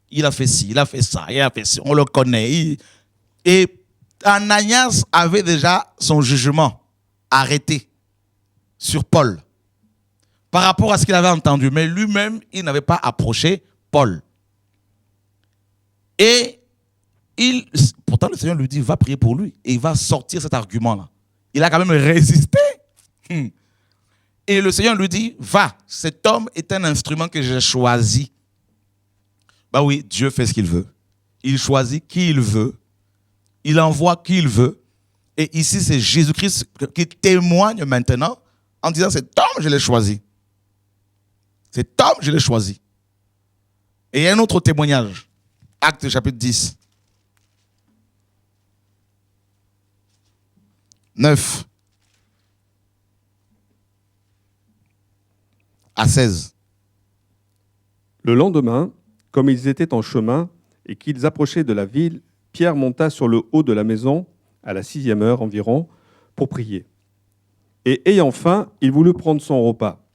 Il a fait ci, il a fait ça, il a fait ci, on le connaît. Et Ananias avait déjà son jugement arrêté sur Paul par rapport à ce qu'il avait entendu. Mais lui-même, il n'avait pas approché Paul. Et pourtant, le Seigneur lui dit, va prier pour lui. Et il va sortir cet argument-là. Il a quand même résisté. Et le Seigneur lui dit, va, cet homme est un instrument que j'ai choisi. Bah oui, Dieu fait ce qu'il veut. Il choisit qui il veut. Il envoie qui il veut. Et ici, c'est Jésus-Christ qui témoigne maintenant en disant, cet homme, je l'ai choisi. Cet homme, je l'ai choisi. Et il y a un autre témoignage. Actes chapitre 10. 9 à 16. Le lendemain, comme ils étaient en chemin et qu'ils approchaient de la ville, Pierre monta sur le haut de la maison, à la 6e heure environ, pour prier. Et ayant faim, il voulut prendre son repas.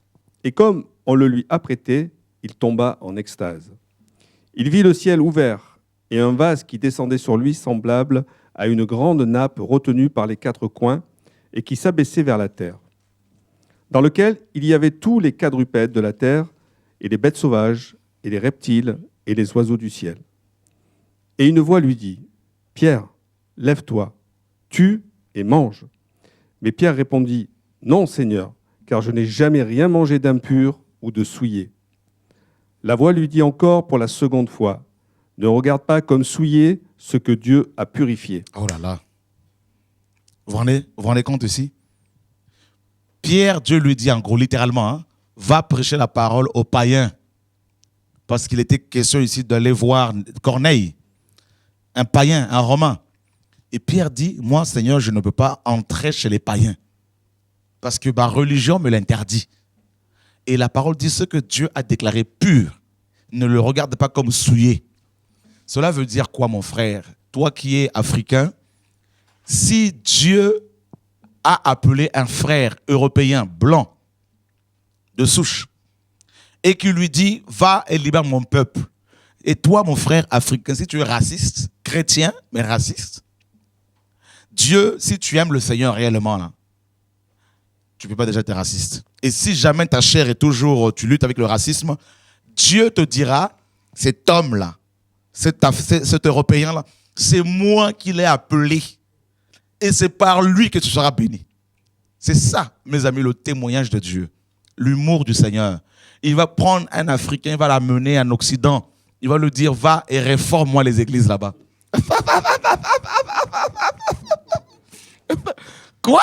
Et comme on le lui apprêtait, il tomba en extase. Il vit le ciel ouvert et un vase qui descendait sur lui semblable à une grande nappe retenue par les 4 coins et qui s'abaissait vers la terre. dans lequel il y avait tous les quadrupèdes de la terre, et les bêtes sauvages, et les reptiles, et les oiseaux du ciel. Et une voix lui dit, « Pierre, lève-toi, tue et mange. » Mais Pierre répondit, « Non, Seigneur, car je n'ai jamais rien mangé d'impur ou de souillé. » La voix lui dit encore pour la seconde fois, « Ne regarde pas comme souillé ce que Dieu a purifié. » Oh là là. Vous vous rendez compte ici? Pierre, Dieu lui dit en gros, littéralement, hein, va prêcher la parole aux païens. Parce qu'il était question ici d'aller voir Corneille, un païen, un Romain. Et Pierre dit, moi Seigneur, je ne peux pas entrer chez les païens. Parce que ma religion me l'interdit. Et la parole dit ce que Dieu a déclaré pur. Ne le regarde pas comme souillé. Cela veut dire quoi, mon frère? Toi qui es africain, si Dieu a appelé un frère européen blanc de souche et qui lui dit, va et libère mon peuple. Et toi, mon frère africain, si tu es raciste, chrétien, mais raciste, Dieu, si tu aimes le Seigneur réellement, là, tu ne peux pas déjà être raciste. Et si jamais ta chair est toujours, tu luttes avec le racisme, Dieu te dira, cet homme-là, cet Européen-là, c'est moi qui l'ai appelé. Et c'est par lui que tu seras béni. C'est ça, mes amis, le témoignage de Dieu. L'humour du Seigneur. Il va prendre un Africain, il va l'amener en Occident. Il va lui dire, va et réforme-moi les églises là-bas. Quoi?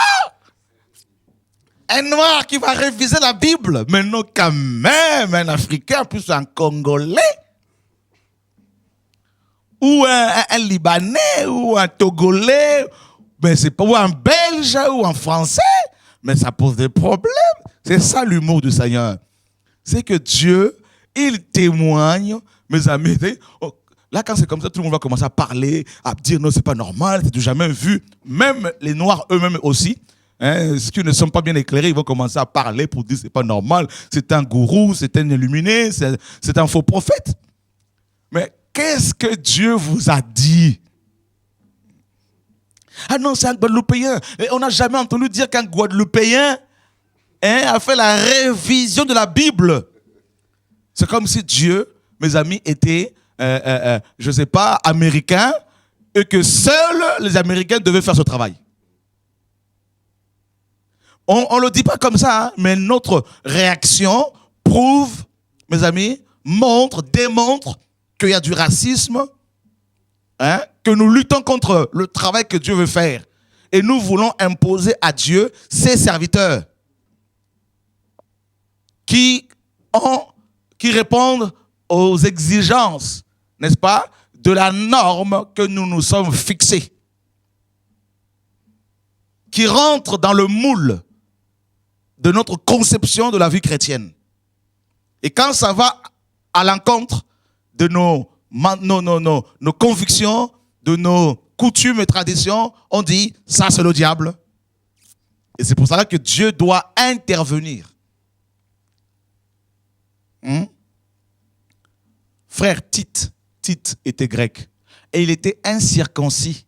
Un noir qui va réviser la Bible? Mais non, quand même, un Africain, plus un Congolais. Ou un Libanais, ou un Togolais, mais c'est pas, ou un Belge, ou un Français. Mais ça pose des problèmes. C'est ça l'humour du Seigneur. C'est que Dieu, il témoigne, mes amis. Là, quand c'est comme ça, tout le monde va commencer à parler, à dire non, c'est pas normal, c'est du jamais vu. Même les Noirs eux-mêmes aussi, hein, ceux qui ne sont pas bien éclairés, ils vont commencer à parler pour dire c'est pas normal, c'est un gourou, c'est un illuminé, c'est un faux prophète. Mais qu'est-ce que Dieu vous a dit? Ah non, c'est un Guadeloupéen. Et on n'a jamais entendu dire qu'un Guadeloupéen a fait la révision de la Bible. C'est comme si Dieu, mes amis, était, je ne sais pas, américain et que seuls les Américains devaient faire ce travail. On ne le dit pas comme ça, hein, mais notre réaction prouve, mes amis, démontre qu'il y a du racisme, hein, que nous luttons contre le travail que Dieu veut faire. Et nous voulons imposer à Dieu ses serviteurs qui répondent aux exigences, n'est-ce pas, de la norme que nous nous sommes fixés, qui rentrent dans le moule de notre conception de la vie chrétienne. Et quand ça va à l'encontre de nos convictions, de nos coutumes et traditions, on dit, ça c'est le diable. Et c'est pour cela que Dieu doit intervenir. Frère Tite était grec et il était incirconcis.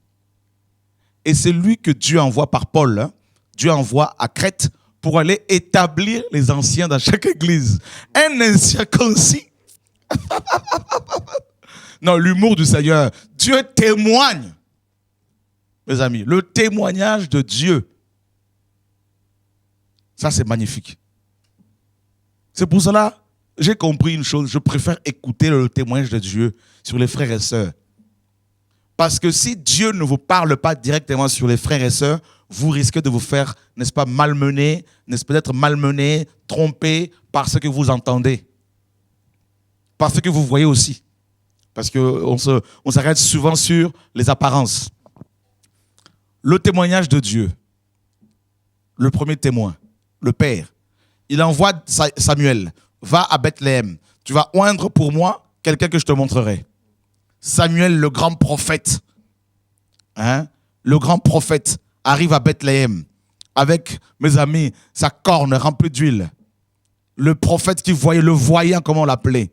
Et c'est lui que Dieu envoie par Paul. Hein. Dieu envoie à Crète pour aller établir les anciens dans chaque église. Un incirconcis. Non, l'humour du Seigneur. Dieu témoigne. Mes amis, le témoignage de Dieu. Ça, c'est magnifique. C'est pour cela j'ai compris une chose, je préfère écouter le témoignage de Dieu sur les frères et sœurs. Parce que si Dieu ne vous parle pas directement sur les frères et sœurs, vous risquez de vous faire, n'est-ce pas, malmener, n'est-ce pas, d'être malmené, trompé par ce que vous entendez. Par ce que vous voyez aussi. Parce qu'on s'arrête souvent sur les apparences. Le témoignage de Dieu, le premier témoin, le Père, il envoie Samuel. Va à Bethléem, tu vas oindre pour moi quelqu'un que je te montrerai. Samuel, le grand prophète, hein, le grand prophète arrive à Bethléem avec, mes amis, sa corne remplie d'huile. Le prophète qui voyait, le voyant, comment on l'appelait.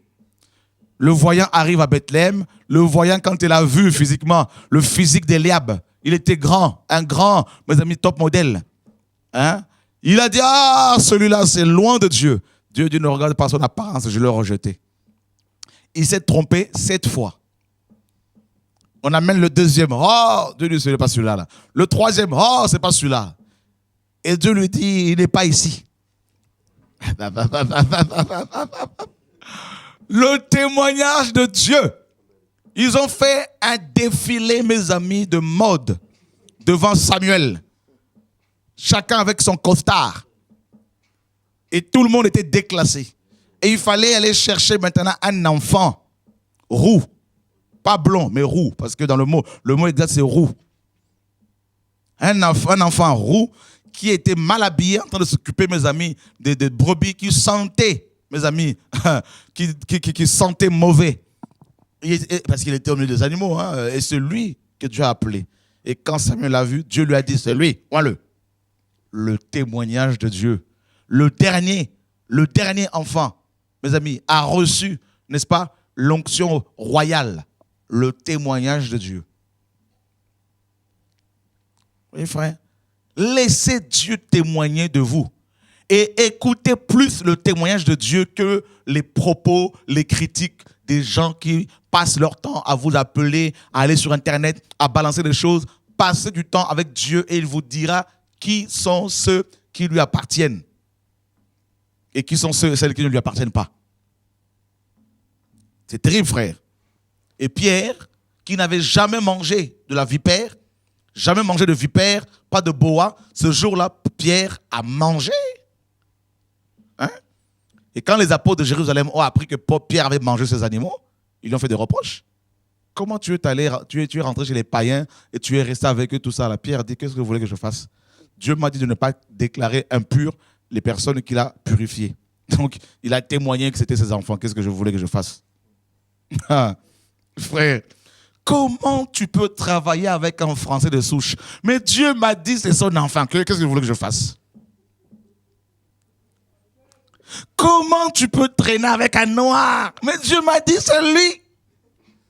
Le voyant arrive à Bethléem, le voyant quand il a vu physiquement, le physique d'Eliab, il était grand, un grand, mes amis, top modèle. Hein? Il a dit, ah, celui-là, c'est loin de Dieu. Dieu ne regarde pas son apparence, je l'ai rejeté. Il s'est trompé 7 fois. On amène le deuxième, oh, Dieu dit, ce n'est pas celui-là. Là. Le troisième, oh, c'est pas celui-là. Et Dieu lui dit, il n'est pas ici. Le témoignage de Dieu. Ils ont fait un défilé, mes amis, de mode devant Samuel. Chacun avec son costard. Et tout le monde était déclassé. Et il fallait aller chercher maintenant un enfant roux. Pas blond, mais roux. Parce que dans le mot exact, c'est roux. Un enfant roux qui était mal habillé, en train de s'occuper, mes amis, de brebis qui sentaient, mes amis, qui sentaient mauvais. Parce qu'il était au milieu des animaux. Hein, et c'est lui que Dieu a appelé. Et quand Samuel l'a vu, Dieu lui a dit, c'est lui, vois-le. Le témoignage de Dieu. Le dernier enfant, mes amis, a reçu, n'est-ce pas, l'onction royale. Le témoignage de Dieu. Oui, frère. Laissez Dieu témoigner de vous. Et écoutez plus le témoignage de Dieu que les propos, les critiques des gens qui passent leur temps à vous appeler, à aller sur Internet, à balancer des choses. Passez du temps avec Dieu et il vous dira qui sont ceux qui lui appartiennent et qui sont celles qui ne lui appartiennent pas. C'est terrible, frère. Et Pierre, qui n'avait jamais mangé de la vipère, jamais mangé de vipère, pas de boa, ce jour-là, Pierre a mangé. Hein? Et quand les apôtres de Jérusalem ont appris que Pierre avait mangé ces animaux, ils lui ont fait des reproches. Comment tu es rentré chez les païens et tu es resté avec eux, tout ça. La Pierre dit, qu'est-ce que vous voulez que je fasse? Dieu m'a dit de ne pas déclarer impures les personnes qu'il a purifiées. Donc, il a témoigné que c'était ses enfants. Qu'est-ce que je voulais que je fasse? Frère, comment tu peux travailler avec un Français de souche? Mais Dieu m'a dit c'est son enfant. Qu'est-ce que vous voulez que je fasse? Comment tu peux traîner avec un noir? Mais Dieu m'a dit c'est lui.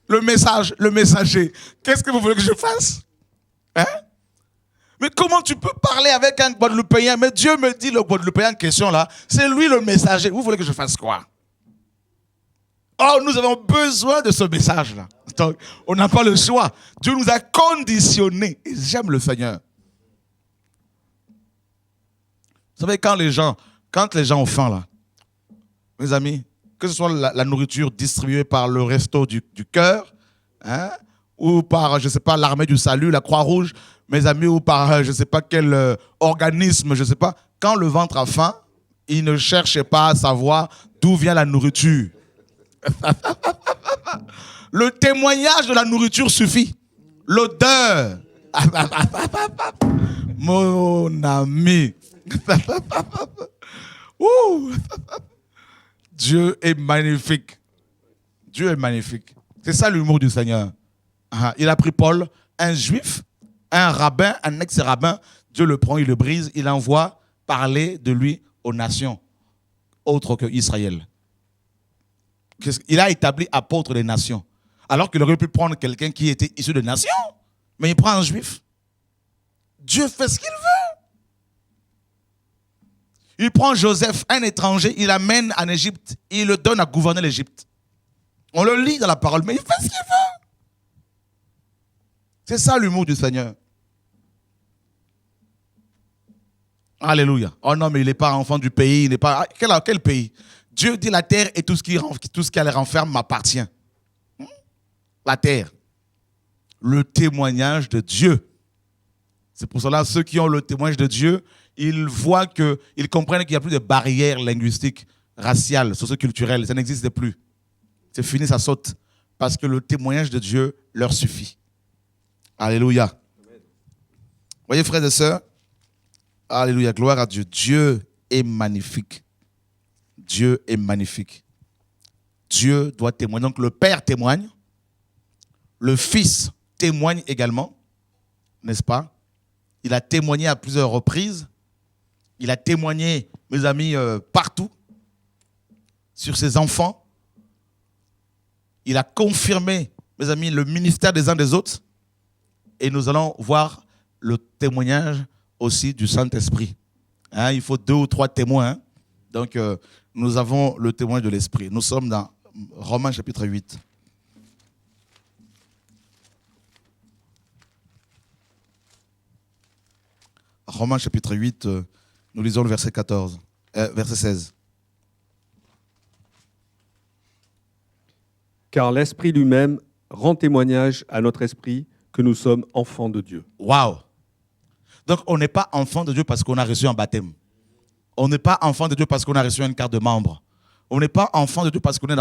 Le messager. Qu'est-ce que vous voulez que je fasse? Hein? Mais comment tu peux parler avec un Guadeloupéen? Mais Dieu me dit le Guadeloupéen en question là, c'est lui le messager. Vous voulez que je fasse quoi? Oh, nous avons besoin de ce message-là. Donc, on n'a pas le choix. Dieu nous a conditionnés. Et j'aime le Seigneur. Vous savez, quand les gens ont faim, là, mes amis, que ce soit la nourriture distribuée par le resto du cœur, hein, ou par, je ne sais pas, l'armée du salut, la Croix-Rouge, mes amis, ou par, je ne sais pas quel organisme, je ne sais pas, quand le ventre a faim, il ne cherche pas à savoir d'où vient la nourriture. Le témoignage de la nourriture suffit. L'odeur. Mon ami. Dieu est magnifique. Dieu est magnifique. C'est ça l'humour du Seigneur. Il a pris Paul, un juif, un rabbin, un ex-rabbin. Dieu le prend, il le brise, il envoie parler de lui aux nations, autres que Israël. Il a établi apôtre des nations. Alors qu'il aurait pu prendre quelqu'un qui était issu de nations. Mais il prend un juif. Dieu fait ce qu'il veut. Il prend Joseph, un étranger, il l'amène en Égypte. Il le donne à gouverner l'Égypte. On le lit dans la parole, mais il fait ce qu'il veut. C'est ça l'humour du Seigneur. Alléluia. Oh non, mais il n'est pas enfant du pays. Il n'est pas... Quel pays? Dieu dit la terre et tout ce qui la renferme m'appartient. La terre. Le témoignage de Dieu. C'est pour cela ceux qui ont le témoignage de Dieu, ils voient ils comprennent qu'il n'y a plus de barrières linguistiques, raciales, socioculturelles. Ça n'existe plus. C'est fini, ça saute. Parce que le témoignage de Dieu leur suffit. Alléluia. Amen. Voyez, frères et sœurs, alléluia, gloire à Dieu. Dieu est magnifique. Dieu est magnifique. Dieu doit témoigner. Donc le Père témoigne. Le Fils témoigne également. N'est-ce pas? Il a témoigné à plusieurs reprises. Il a témoigné, mes amis, partout. Sur ses enfants. Il a confirmé, mes amis, le ministère des uns des autres. Et nous allons voir le témoignage aussi du Saint-Esprit. Hein, il faut 2 ou 3 témoins. Hein. Donc, nous avons le témoin de l'Esprit. Nous sommes dans Romains chapitre 8. Romains chapitre 8, nous lisons le verset 14, verset 16. Car l'Esprit lui-même rend témoignage à notre esprit que nous sommes enfants de Dieu. Waouh! Donc, on n'est pas enfant de Dieu parce qu'on a reçu un baptême. On n'est pas enfant de Dieu parce qu'on a reçu une carte de membre. On n'est pas enfant de Dieu parce qu'on va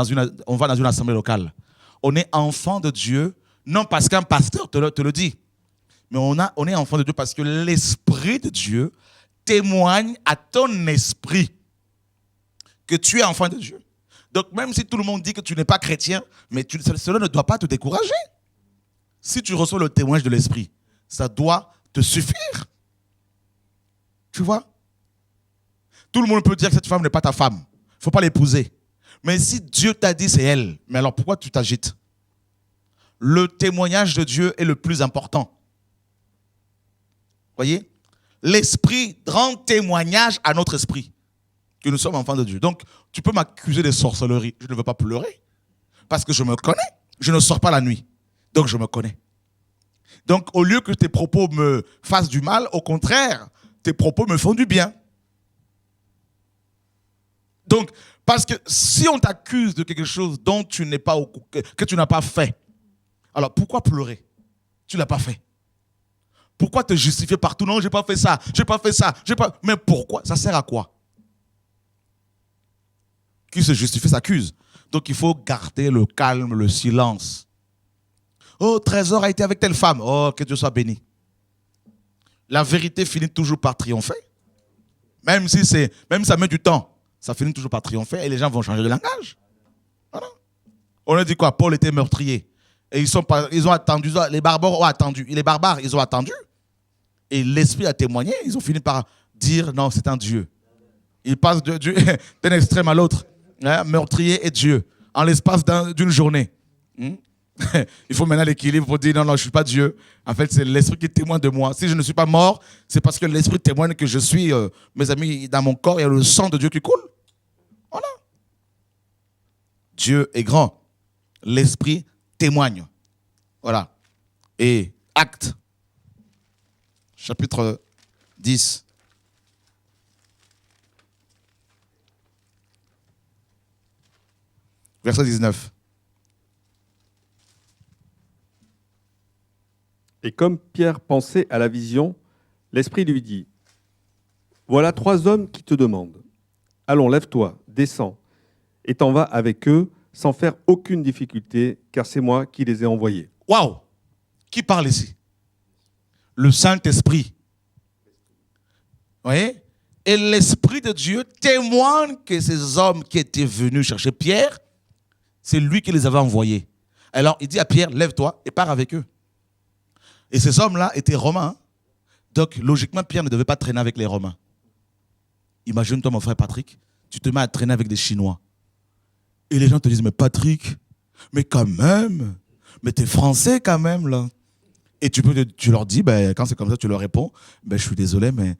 dans une assemblée locale. On est enfant de Dieu, non parce qu'un pasteur te le dit, mais on est enfant de Dieu parce que l'Esprit de Dieu témoigne à ton esprit que tu es enfant de Dieu. Donc, même si tout le monde dit que tu n'es pas chrétien, mais cela ne doit pas te décourager. Si tu reçois le témoignage de l'Esprit, ça doit te suffire. Tu vois? Tout le monde peut dire que cette femme n'est pas ta femme. Il ne faut pas l'épouser. Mais si Dieu t'a dit c'est elle, mais alors pourquoi tu t'agites? Le témoignage de Dieu est le plus important. Voyez? L'Esprit rend témoignage à notre esprit que nous sommes enfants de Dieu. Donc, tu peux m'accuser de sorcellerie. Je ne veux pas pleurer parce que je me connais. Je ne sors pas la nuit. Donc, je me connais. Donc, au lieu que tes propos me fassent du mal, au contraire, tes propos me font du bien. Donc, parce que si on t'accuse de quelque chose dont tu n'es pas que tu n'as pas fait, alors pourquoi pleurer? Tu ne l'as pas fait. Pourquoi te justifier partout? Non, je n'ai pas fait ça, je n'ai pas fait ça, Mais pourquoi? Ça sert à quoi? Qui se justifie s'accuse. Donc il faut garder le calme, le silence. Oh, Trésor a été avec telle femme. Oh, que Dieu soit béni. La vérité finit toujours par triompher. Même si ça met du temps, ça finit toujours par triompher et les gens vont changer de langage. Voilà. On a dit quoi? Paul était meurtrier. Et ils ont attendu, les barbares ont attendu. Les barbares, ils ont attendu. Et l'Esprit a témoigné. Ils ont fini par dire non, c'est un Dieu. Il passe d'un extrême à l'autre. Hein, meurtrier et Dieu. En l'espace d'une journée. Il faut maintenant l'équilibre pour dire non, je ne suis pas Dieu. En fait, c'est l'Esprit qui témoigne de moi. Si je ne suis pas mort, c'est parce que l'Esprit témoigne que je suis, mes amis, dans mon corps, il y a le sang de Dieu qui coule. Voilà. Dieu est grand. L'Esprit témoigne. Voilà. Et Actes, chapitre 10. Verset 19. Et comme Pierre pensait à la vision, l'Esprit lui dit, « Voilà 3 hommes qui te demandent. Allons, lève-toi, descends, et t'en vas avec eux sans faire aucune difficulté, car c'est moi qui les ai envoyés. » Waouh! Qui parle ici? Le Saint-Esprit. Vous voyez? Et l'Esprit de Dieu témoigne que ces hommes qui étaient venus chercher Pierre, c'est lui qui les avait envoyés. Alors, il dit à Pierre, lève-toi et pars avec eux. Et ces hommes-là étaient romains. Donc, logiquement, Pierre ne devait pas traîner avec les Romains. Imagine-toi, mon frère Patrick, tu te mets à traîner avec des Chinois. Et les gens te disent, mais Patrick, mais quand même, mais t'es français quand même, là. Et tu leur dis, ben, quand c'est comme ça, tu leur réponds, ben, je suis désolé, mais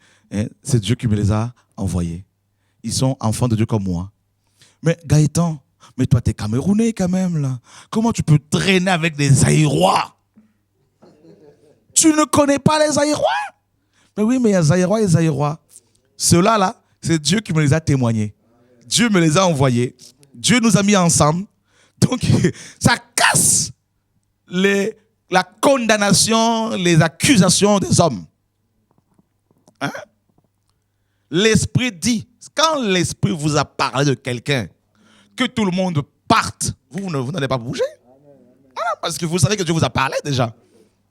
c'est Dieu qui me les a envoyés. Ils sont enfants de Dieu comme moi. Mais Gaëtan, mais toi, t'es Camerounais quand même, là. Comment tu peux traîner avec des Zaïrois? Tu ne connais pas les Zaïrois? Mais oui, mais il y a Zaïrois et Zaïrois. Ceux-là, là, c'est Dieu qui me les a témoignés. Dieu me les a envoyés. Dieu nous a mis ensemble. Donc, ça casse la condamnation, les accusations des hommes. Hein? L'Esprit dit, quand l'Esprit vous a parlé de quelqu'un, que tout le monde parte, vous n'allez pas bouger. Voilà, parce que vous savez que Dieu vous a parlé déjà.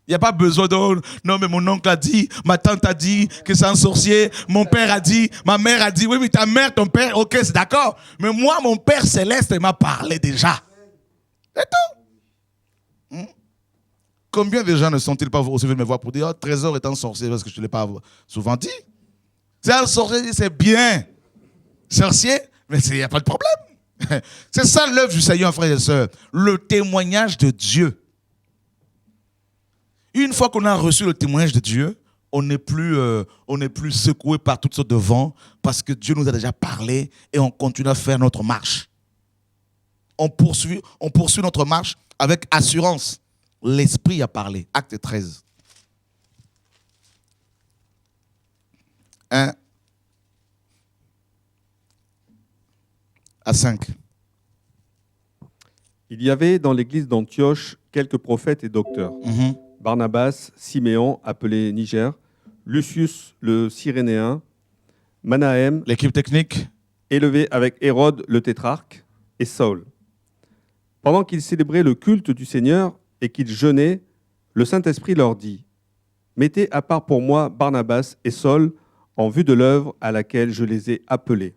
Il n'y a pas besoin de « Non, mais mon oncle a dit, ma tante a dit que c'est un sorcier, mon père a dit, ma mère a dit. » Oui, mais ta mère, ton père, ok, c'est d'accord. Mais moi, mon Père Céleste, il m'a parlé déjà. C'est tout. Combien de gens ne sont-ils pas aussi venus me voir pour dire « Oh, Trésor est un sorcier » parce que je ne l'ai pas souvent dit. C'est un sorcier, c'est bien. Sorcier, mais il n'y a pas de problème. C'est ça l'œuvre du Seigneur, frères et sœurs. Le témoignage de Dieu. Une fois qu'on a reçu le témoignage de Dieu, on n'est plus secoué par toutes sortes de vents parce que Dieu nous a déjà parlé et on continue à faire notre marche. On poursuit notre marche avec assurance. L'Esprit a parlé. Acte 13. 1 à 5. Il y avait dans l'église d'Antioche quelques prophètes et docteurs. Barnabas, Siméon, appelé Niger, Lucius le Cyrénéen, Manahem, L'équipe technique. élevé avec Hérode le tétrarque, et Saul. Pendant qu'ils célébraient le culte du Seigneur et qu'ils jeûnaient, le Saint-Esprit leur dit : Mettez à part pour moi Barnabas et Saul en vue de l'œuvre à laquelle je les ai appelés.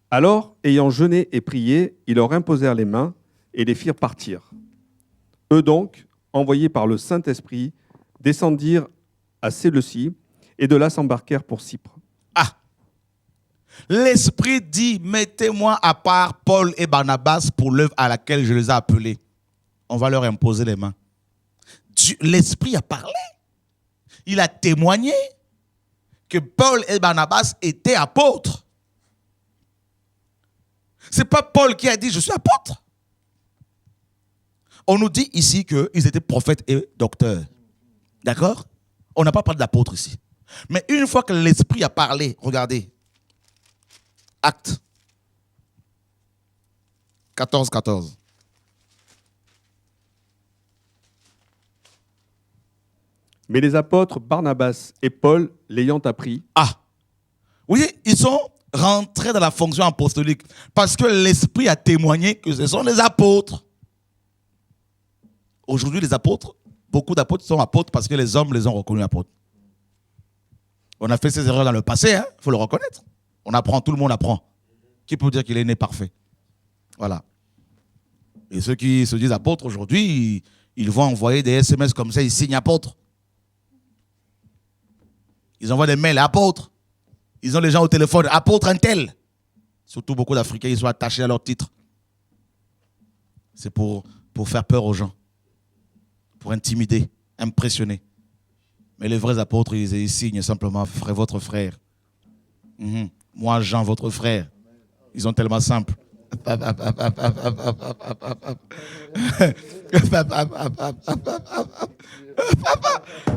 Alors, ayant jeûné et prié, ils leur imposèrent les mains et les firent partir. Eux donc, envoyés par le Saint-Esprit, descendirent à Séleucie et de là s'embarquèrent pour Cypre. Ah! L'Esprit dit, mettez-moi à part Paul et Barnabas pour l'œuvre à laquelle je les ai appelés. On va leur imposer les mains. L'Esprit a parlé. Il a témoigné que Paul et Barnabas étaient apôtres. Ce n'est pas Paul qui a dit, je suis apôtre. On nous dit ici qu'ils étaient prophètes et docteurs. D'accord? On n'a pas parlé d'apôtres ici. Mais une fois que l'Esprit a parlé, regardez, Acte 14, 14. Mais les apôtres Barnabas et Paul, l'ayant appris, Ah, vous voyez, ils sont rentrés dans la fonction apostolique parce que l'Esprit a témoigné que ce sont les apôtres. Aujourd'hui, les apôtres, beaucoup d'apôtres sont apôtres parce que les hommes les ont reconnus apôtres. On a fait ces erreurs dans le passé, il faut le reconnaître. On apprend, tout le monde apprend. Qui peut dire qu'il est né parfait? Voilà. Et ceux qui se disent apôtres aujourd'hui, ils vont envoyer des SMS comme ça, ils signent apôtres. Ils envoient des mails apôtres. Ils ont les gens au téléphone, apôtre un tel. Surtout beaucoup d'Africains, ils sont attachés à leur titre. C'est pour faire peur aux gens. Pour intimider, impressionner. Mais les vrais apôtres, ils signent simplement frère, votre frère. Moi, Jean, votre frère. Ils sont tellement simples.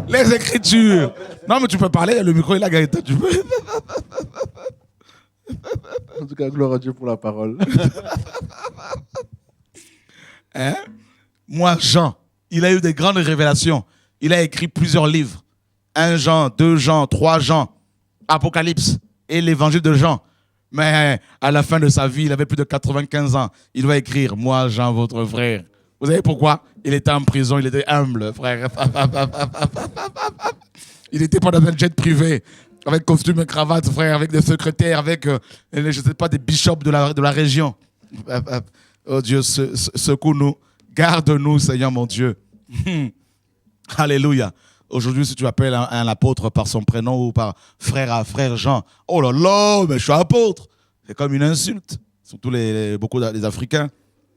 Les Écritures. Non, mais tu peux parler, le micro est là, Gaëtan, tu peux. En tout cas, gloire à Dieu pour la parole. Hein? Moi, Jean, il a eu des grandes révélations. Il a écrit plusieurs livres. 1 Jean, 2 Jean, 3 Jean, Apocalypse et l'évangile de Jean. Mais à la fin de sa vie, il avait plus de 95 ans. Il va écrire, moi, Jean, votre frère. Vous savez pourquoi? Il était en prison, il était humble, frère. Il n'était pas dans un jet privé, avec costume et cravate, frère, avec des secrétaires, avec, je ne sais pas, des bishops de la région. Oh Dieu, secoue-nous, garde-nous, Seigneur mon Dieu. Alléluia. Aujourd'hui, si tu appelles un apôtre par son prénom ou par frère Jean, oh là là, mais je suis apôtre. C'est comme une insulte. Surtout beaucoup des Africains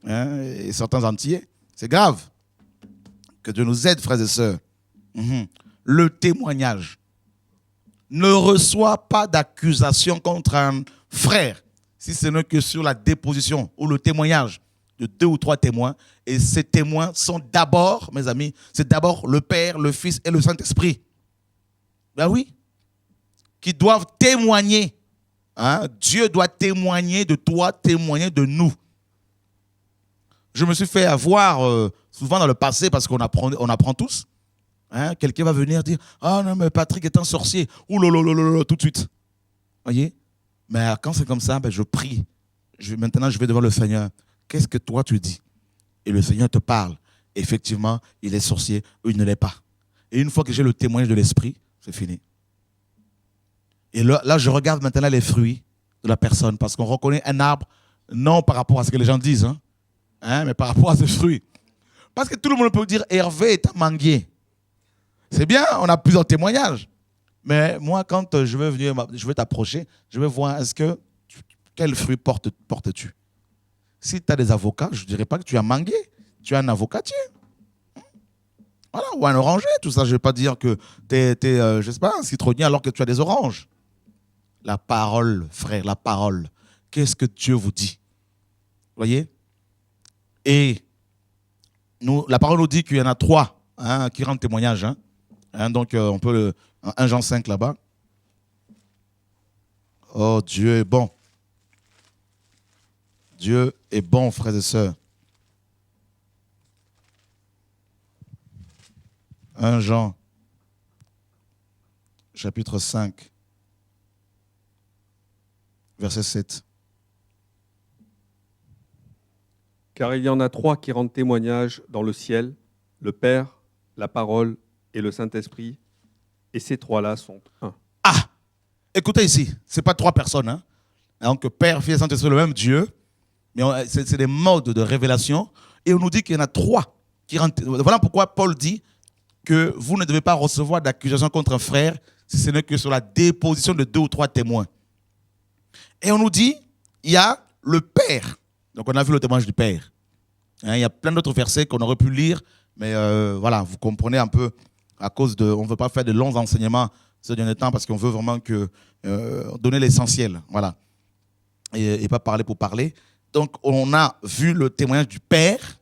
et certains Antillais. C'est grave. Que Dieu nous aide, frères et sœurs. Le témoignage. Ne reçoit pas d'accusation contre un frère si ce n'est que sur la déposition ou le témoignage de 2 ou 3 témoins. Et ces témoins sont d'abord, mes amis, c'est d'abord le Père, le Fils et le Saint-Esprit. Ben oui. Qui doivent témoigner. Dieu doit témoigner de toi, témoigner de nous. Je me suis fait avoir souvent dans le passé parce qu'on apprend tous. Quelqu'un va venir dire « Ah non, mais Patrick est un sorcier. » Ouh là là là là, tout de suite. Voyez? Mais quand c'est comme ça, ben, je prie. Maintenant, je vais devant le Seigneur. Qu'est-ce que toi tu dis? Et le Seigneur te parle. Effectivement, il est sorcier ou il ne l'est pas. Et une fois que j'ai le témoignage de l'Esprit, c'est fini. Et là, je regarde maintenant les fruits de la personne parce qu'on reconnaît un arbre non par rapport à ce que les gens disent, mais par rapport à ses fruits. Parce que tout le monde peut dire Hervé est un manguier. C'est bien, on a plusieurs témoignages. Mais moi, quand je vais t'approcher, je vais voir quel fruit portes-tu. Si tu as des avocats, je ne dirais pas que tu es un manguier. Tu es un avocatier. Voilà, ou un oranger, tout ça. Je ne vais pas dire que tu es, je sais pas, un citronnier alors que tu as des oranges. La parole, frère, la parole. Qu'est-ce que Dieu vous dit? Vous voyez? Et nous, la parole nous dit qu'il y en a 3 qui rendent témoignage. Donc, on peut 1 Jean 5 là-bas. Oh, Dieu est bon. Dieu est bon, frères et sœurs. 1 Jean, chapitre 5, verset 7. Car il y en a 3 qui rendent témoignage dans le ciel, le Père, la parole et le Saint-Esprit, et ces 3-là sont un. Ah! Écoutez ici, ce n'est pas 3 personnes. Donc Père, Fils et Saint-Esprit, le même Dieu, mais c'est des modes de révélation, et on nous dit qu'il y en a 3 qui rendent. Voilà pourquoi Paul dit que vous ne devez pas recevoir d'accusation contre un frère si ce n'est que sur la déposition de 2 ou 3 témoins. Et on nous dit, il y a le Père. Donc on a vu le témoignage du Père. Il y a plein d'autres versets qu'on aurait pu lire, mais voilà, vous comprenez un peu, à cause de, on ne veut pas faire de longs enseignements ce dernier temps parce qu'on veut vraiment donner l'essentiel, voilà, et pas parler pour parler. Donc on a vu le témoignage du Père.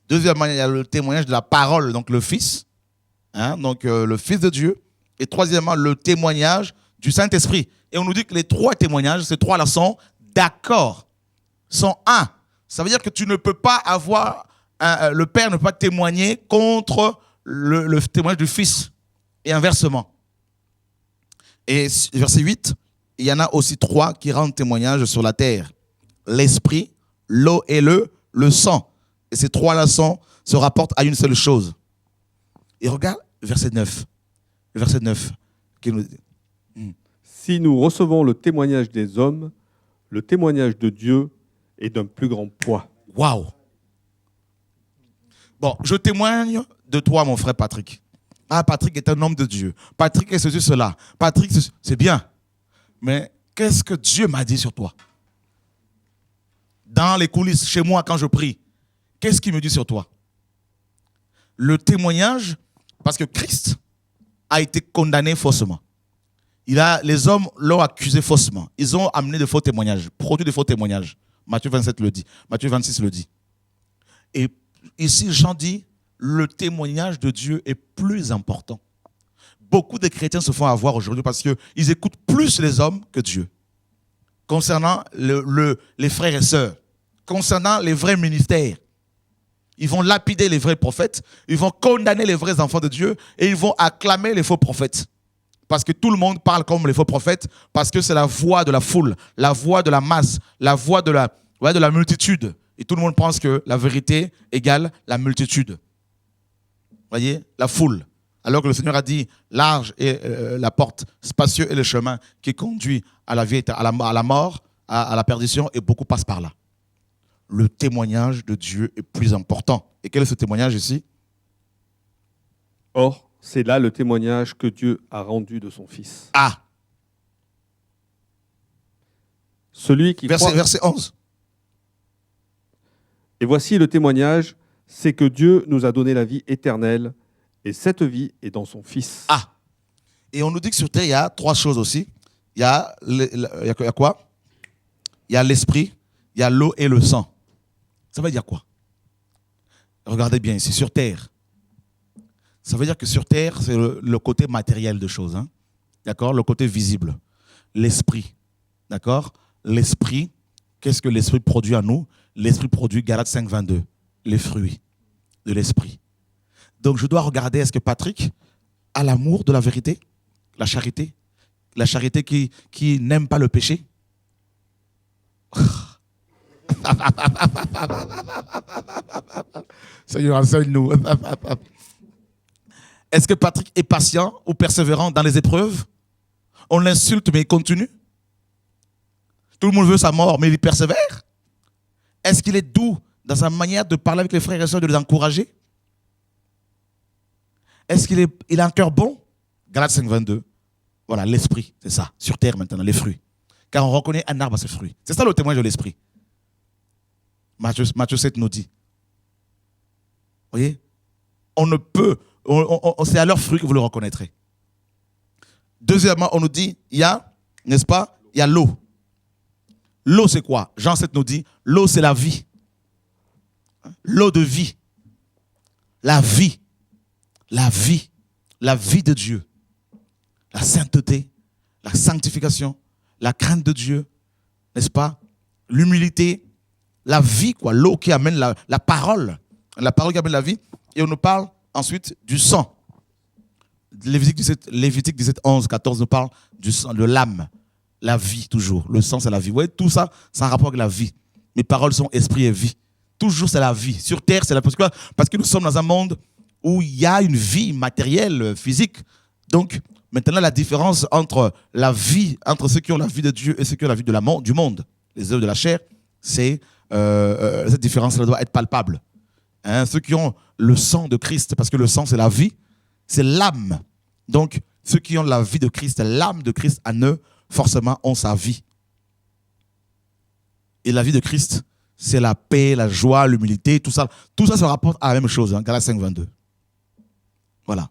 Deuxièmement, il y a le témoignage de la parole, donc le Fils, donc le Fils de Dieu. Et troisièmement, le témoignage du Saint-Esprit. Et on nous dit que les 3 témoignages, ces 3-là sont d'accord, sont un. Ça veut dire que tu ne peux pas avoir, le Père ne peut pas témoigner contre le témoignage du Fils. Et inversement. Et verset 8, il y en a aussi 3 qui rendent témoignage sur la terre. L'Esprit, l'eau et le sang. Et ces 3-là se rapportent à une seule chose. Et regarde verset 9. Verset 9. Qui nous dit, Si nous recevons le témoignage des hommes, le témoignage de Dieu est d'un plus grand poids. waouh! Bon, je témoigne de toi, mon frère Patrick. Ah, Patrick est un homme de Dieu. Patrick est ceci, cela. Patrick, c'est bien. Mais qu'est-ce que Dieu m'a dit sur toi? Dans les coulisses, chez moi, quand je prie, qu'est-ce qu'il me dit sur toi? Le témoignage, parce que Christ a été condamné faussement. Les hommes l'ont accusé faussement. Ils ont amené de faux témoignages, produit de faux témoignages. Matthieu 27 le dit. Matthieu 26 le dit. Et ici, Jean dit, le témoignage de Dieu est plus important. Beaucoup de chrétiens se font avoir aujourd'hui parce qu'ils écoutent plus les hommes que Dieu. Concernant les frères et sœurs, concernant les vrais ministères, ils vont lapider les vrais prophètes, ils vont condamner les vrais enfants de Dieu et ils vont acclamer les faux prophètes. Parce que tout le monde parle comme les faux prophètes, parce que c'est la voix de la foule, la voix de la masse, la voix de la multitude. Et tout le monde pense que la vérité égale la multitude. Vous voyez, la foule. Alors que le Seigneur a dit, large est la porte, spacieux est le chemin qui conduit à la vie, à la mort, à la perdition, et beaucoup passent par là. Le témoignage de Dieu est plus important. Et quel est ce témoignage ici? Or, c'est là le témoignage que Dieu a rendu de son Fils. Ah, Celui qui croit... verset 11. Et voici le témoignage, c'est que Dieu nous a donné la vie éternelle, et cette vie est dans son Fils. Ah. Et on nous dit que sur terre, il y a 3 choses aussi. Il y a quoi? Il y a l'esprit, il y a l'eau et le sang. Ça veut dire quoi? Regardez bien ici, sur terre. Ça veut dire que sur terre, c'est le côté matériel de choses. D'accord? Le côté visible. L'esprit. D'accord? L'esprit, qu'est-ce que l'esprit produit en nous? L'esprit produit, Galates 5, 22, les fruits de l'esprit. Donc je dois regarder, est-ce que Patrick a l'amour de la vérité? La charité qui n'aime pas le péché? Seigneur, enseigne-nous. Est-ce que Patrick est patient ou persévérant dans les épreuves? On l'insulte, mais il continue. Tout le monde veut sa mort, mais il persévère. Est-ce qu'il est doux dans sa manière de parler avec les frères et sœurs, de les encourager? Est-ce qu'il a un cœur bon? Galates 5, 22. Voilà, l'esprit, c'est ça. Sur terre maintenant, les fruits. Car on reconnaît un arbre à ses fruits. C'est ça le témoignage de l'esprit. Matthieu 7 nous dit. Vous voyez? On ne peut, c'est à leurs fruits que vous le reconnaîtrez. Deuxièmement, on nous dit, il y a, n'est-ce pas, il y a l'eau. L'eau, c'est quoi? Jean 7 nous dit, l'eau, c'est la vie. L'eau de vie. La vie. La vie. La vie de Dieu. La sainteté, la sanctification, la crainte de Dieu, n'est-ce pas? L'humilité, la vie, quoi. L'eau qui amène la parole. La parole qui amène la vie. Et on nous parle ensuite du sang. Lévitique 17, 11, 14 nous parle du sang, de l'âme. La vie, toujours. Le sang, c'est la vie. Vous voyez, tout ça, c'est un rapport avec la vie. Mes paroles sont esprit et vie. Toujours, c'est la vie. Sur terre, c'est la vie. Parce que nous sommes dans un monde où il y a une vie matérielle, physique. Donc, maintenant, la différence entre la vie, entre ceux qui ont la vie de Dieu et ceux qui ont la vie du monde, les œuvres de la chair, c'est cette différence-là doit être palpable. Hein, ceux qui ont le sang de Christ, parce que le sang, c'est la vie, c'est l'âme. Donc, ceux qui ont la vie de Christ, l'âme de Christ en eux, forcément, ont sa vie. Et la vie de Christ, c'est la paix, la joie, l'humilité, tout ça. Tout ça se rapporte à la même chose, hein, Galates 5, 22. Voilà.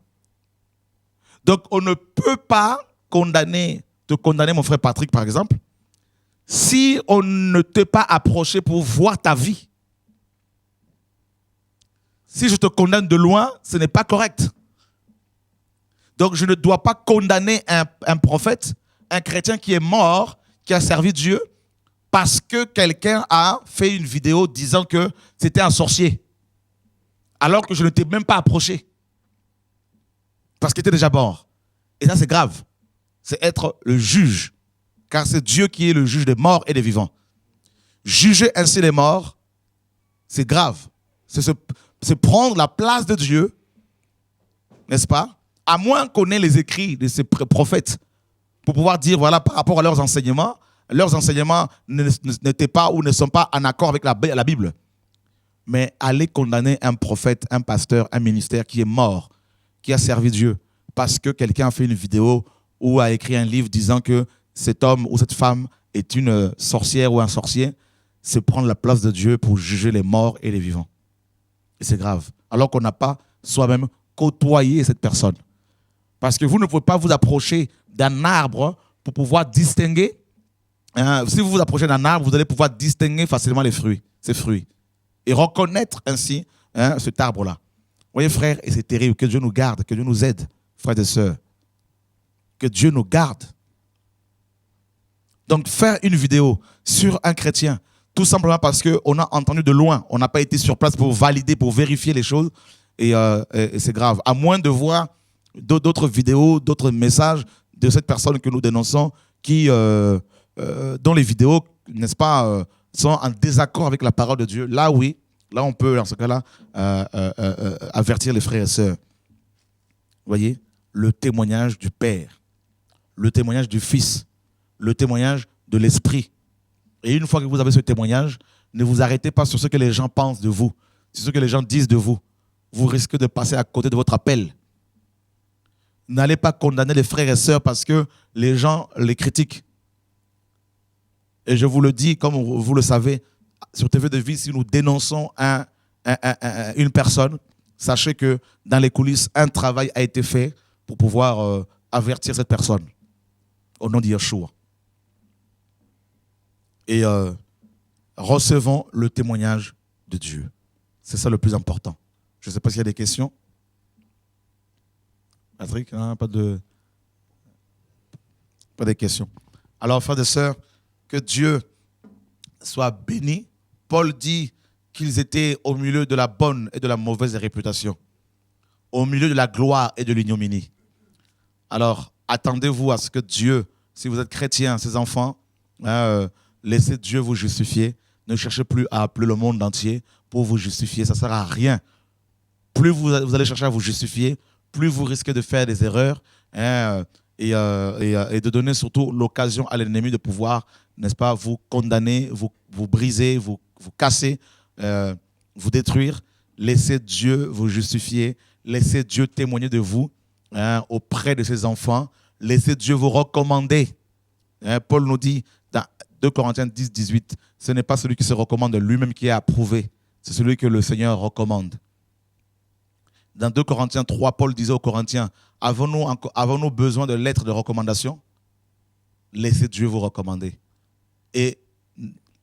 Donc, on ne peut pas te condamner, mon frère Patrick, par exemple, si on ne t'est pas approché pour voir ta vie. Si je te condamne de loin, ce n'est pas correct. Donc, je ne dois pas condamner un prophète, un chrétien qui est mort, qui a servi Dieu, parce que quelqu'un a fait une vidéo disant que c'était un sorcier, alors que je ne t'ai même pas approché, parce qu'il était déjà mort. Et ça, c'est grave. C'est être le juge, car c'est Dieu qui est le juge des morts et des vivants. Juger ainsi les morts, c'est grave. C'est prendre la place de Dieu, n'est-ce pas? À moins qu'on ait les écrits de ces prophètes pour pouvoir dire, voilà, par rapport à leurs enseignements n'étaient pas ou ne sont pas en accord avec la Bible. Mais aller condamner un prophète, un pasteur, un ministère qui est mort, qui a servi Dieu, parce que quelqu'un a fait une vidéo ou a écrit un livre disant que cet homme ou cette femme est une sorcière ou un sorcier, c'est prendre la place de Dieu pour juger les morts et les vivants. Et c'est grave. Alors qu'on n'a pas soi-même côtoyé cette personne. Parce que vous ne pouvez pas vous approcher d'un arbre pour pouvoir distinguer. Si vous vous approchez d'un arbre, vous allez pouvoir distinguer facilement ses fruits. Et reconnaître ainsi cet arbre-là. Vous voyez, frères, et c'est terrible. Que Dieu nous garde, que Dieu nous aide, frères et sœurs. Que Dieu nous garde. Donc, faire une vidéo sur un chrétien, tout simplement parce qu'on a entendu de loin, on n'a pas été sur place pour valider, pour vérifier les choses, et c'est grave. À moins de voir d'autres vidéos, d'autres messages de cette personne que nous dénonçons, dont les vidéos, n'est-ce pas, sont en désaccord avec la parole de Dieu. Là, oui, là, on peut, dans ce cas-là, avertir les frères et sœurs. Vous voyez, le témoignage du Père, le témoignage du Fils, le témoignage de l'Esprit. Et une fois que vous avez ce témoignage, ne vous arrêtez pas sur ce que les gens pensent de vous, sur ce que les gens disent de vous. Vous risquez de passer à côté de votre appel. N'allez pas condamner les frères et sœurs parce que les gens les critiquent. Et je vous le dis, comme vous le savez, sur TV de Vie, si nous dénonçons une personne, sachez que dans les coulisses, un travail a été fait pour pouvoir avertir cette personne. Au nom de Yeshua. Et recevons le témoignage de Dieu. C'est ça le plus important. Je ne sais pas s'il y a des questions. Patrick, hein, pas de questions. Alors, frères et sœurs, que Dieu soit béni. Paul dit qu'ils étaient au milieu de la bonne et de la mauvaise réputation, au milieu de la gloire et de l'ignominie. Alors, attendez-vous à ce que Dieu, si vous êtes chrétien, ses enfants, laissez Dieu vous justifier. Ne cherchez plus à appeler le monde entier pour vous justifier. Ça ne sert à rien. Plus vous allez chercher à vous justifier, plus vous risquez de faire des erreurs et de donner surtout l'occasion à l'ennemi de pouvoir, n'est-ce pas, vous condamner, vous briser, vous casser, vous détruire. Laissez Dieu vous justifier. Laissez Dieu témoigner de vous auprès de ses enfants. Laissez Dieu vous recommander. Paul nous dit dans 2 Corinthiens 10, 18, ce n'est pas celui qui se recommande lui-même qui est approuvé, c'est celui que le Seigneur recommande. Dans 2 Corinthiens 3, Paul disait aux Corinthiens, avons-nous besoin de lettres de recommandation? Laissez Dieu vous recommander. Et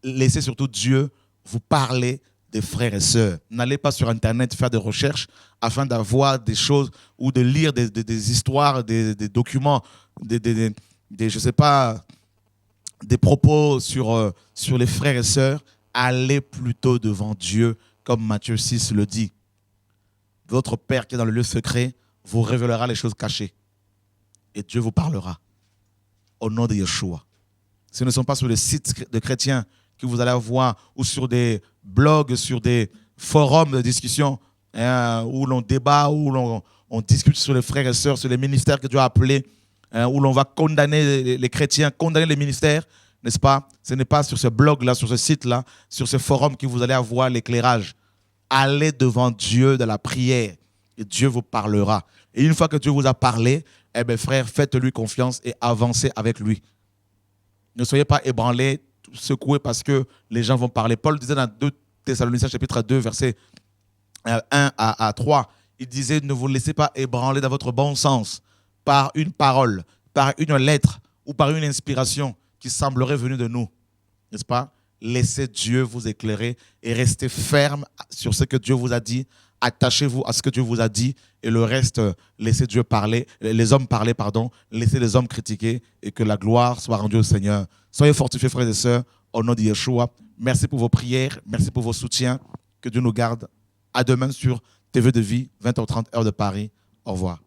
laissez surtout Dieu vous parler des frères et sœurs. N'allez pas sur Internet faire des recherches afin d'avoir des choses ou de lire des histoires, des documents, je sais pas, des propos sur les frères et sœurs. Allez plutôt devant Dieu, comme Matthieu 6 le dit. Votre Père qui est dans le lieu secret vous révélera les choses cachées. Et Dieu vous parlera. Au nom de Yeshua. Ce ne sont pas sur les sites de chrétiens que vous allez voir ou sur des blogs, sur des forums de discussion où l'on débat, où on discute sur les frères et sœurs, sur les ministères que Dieu a appelés, où l'on va condamner les chrétiens, condamner les ministères, n'est-ce pas? Ce n'est pas sur ce blog-là, sur ce site-là, sur ce forum que vous allez avoir l'éclairage. Allez devant Dieu de la prière et Dieu vous parlera. Et une fois que Dieu vous a parlé, eh bien frère, faites-lui confiance et avancez avec lui. Ne soyez pas ébranlés, secoués parce que les gens vont parler. Paul disait dans 2 Thessaloniciens chapitre 2, versets 1 à 3, il disait, ne vous laissez pas ébranler dans votre bon sens par une parole, par une lettre ou par une inspiration qui semblerait venue de nous. N'est-ce pas? Laissez Dieu vous éclairer et restez ferme sur ce que Dieu vous a dit. Attachez-vous à ce que Dieu vous a dit et le reste, laissez Dieu parler, les hommes parler, pardon, laissez les hommes critiquer et que la gloire soit rendue au Seigneur. Soyez fortifiés, frères et sœurs, au nom de Yeshua. Merci pour vos prières, merci pour vos soutiens. Que Dieu nous garde. À demain sur TV de Vie, 20h30, heure de Paris. Au revoir.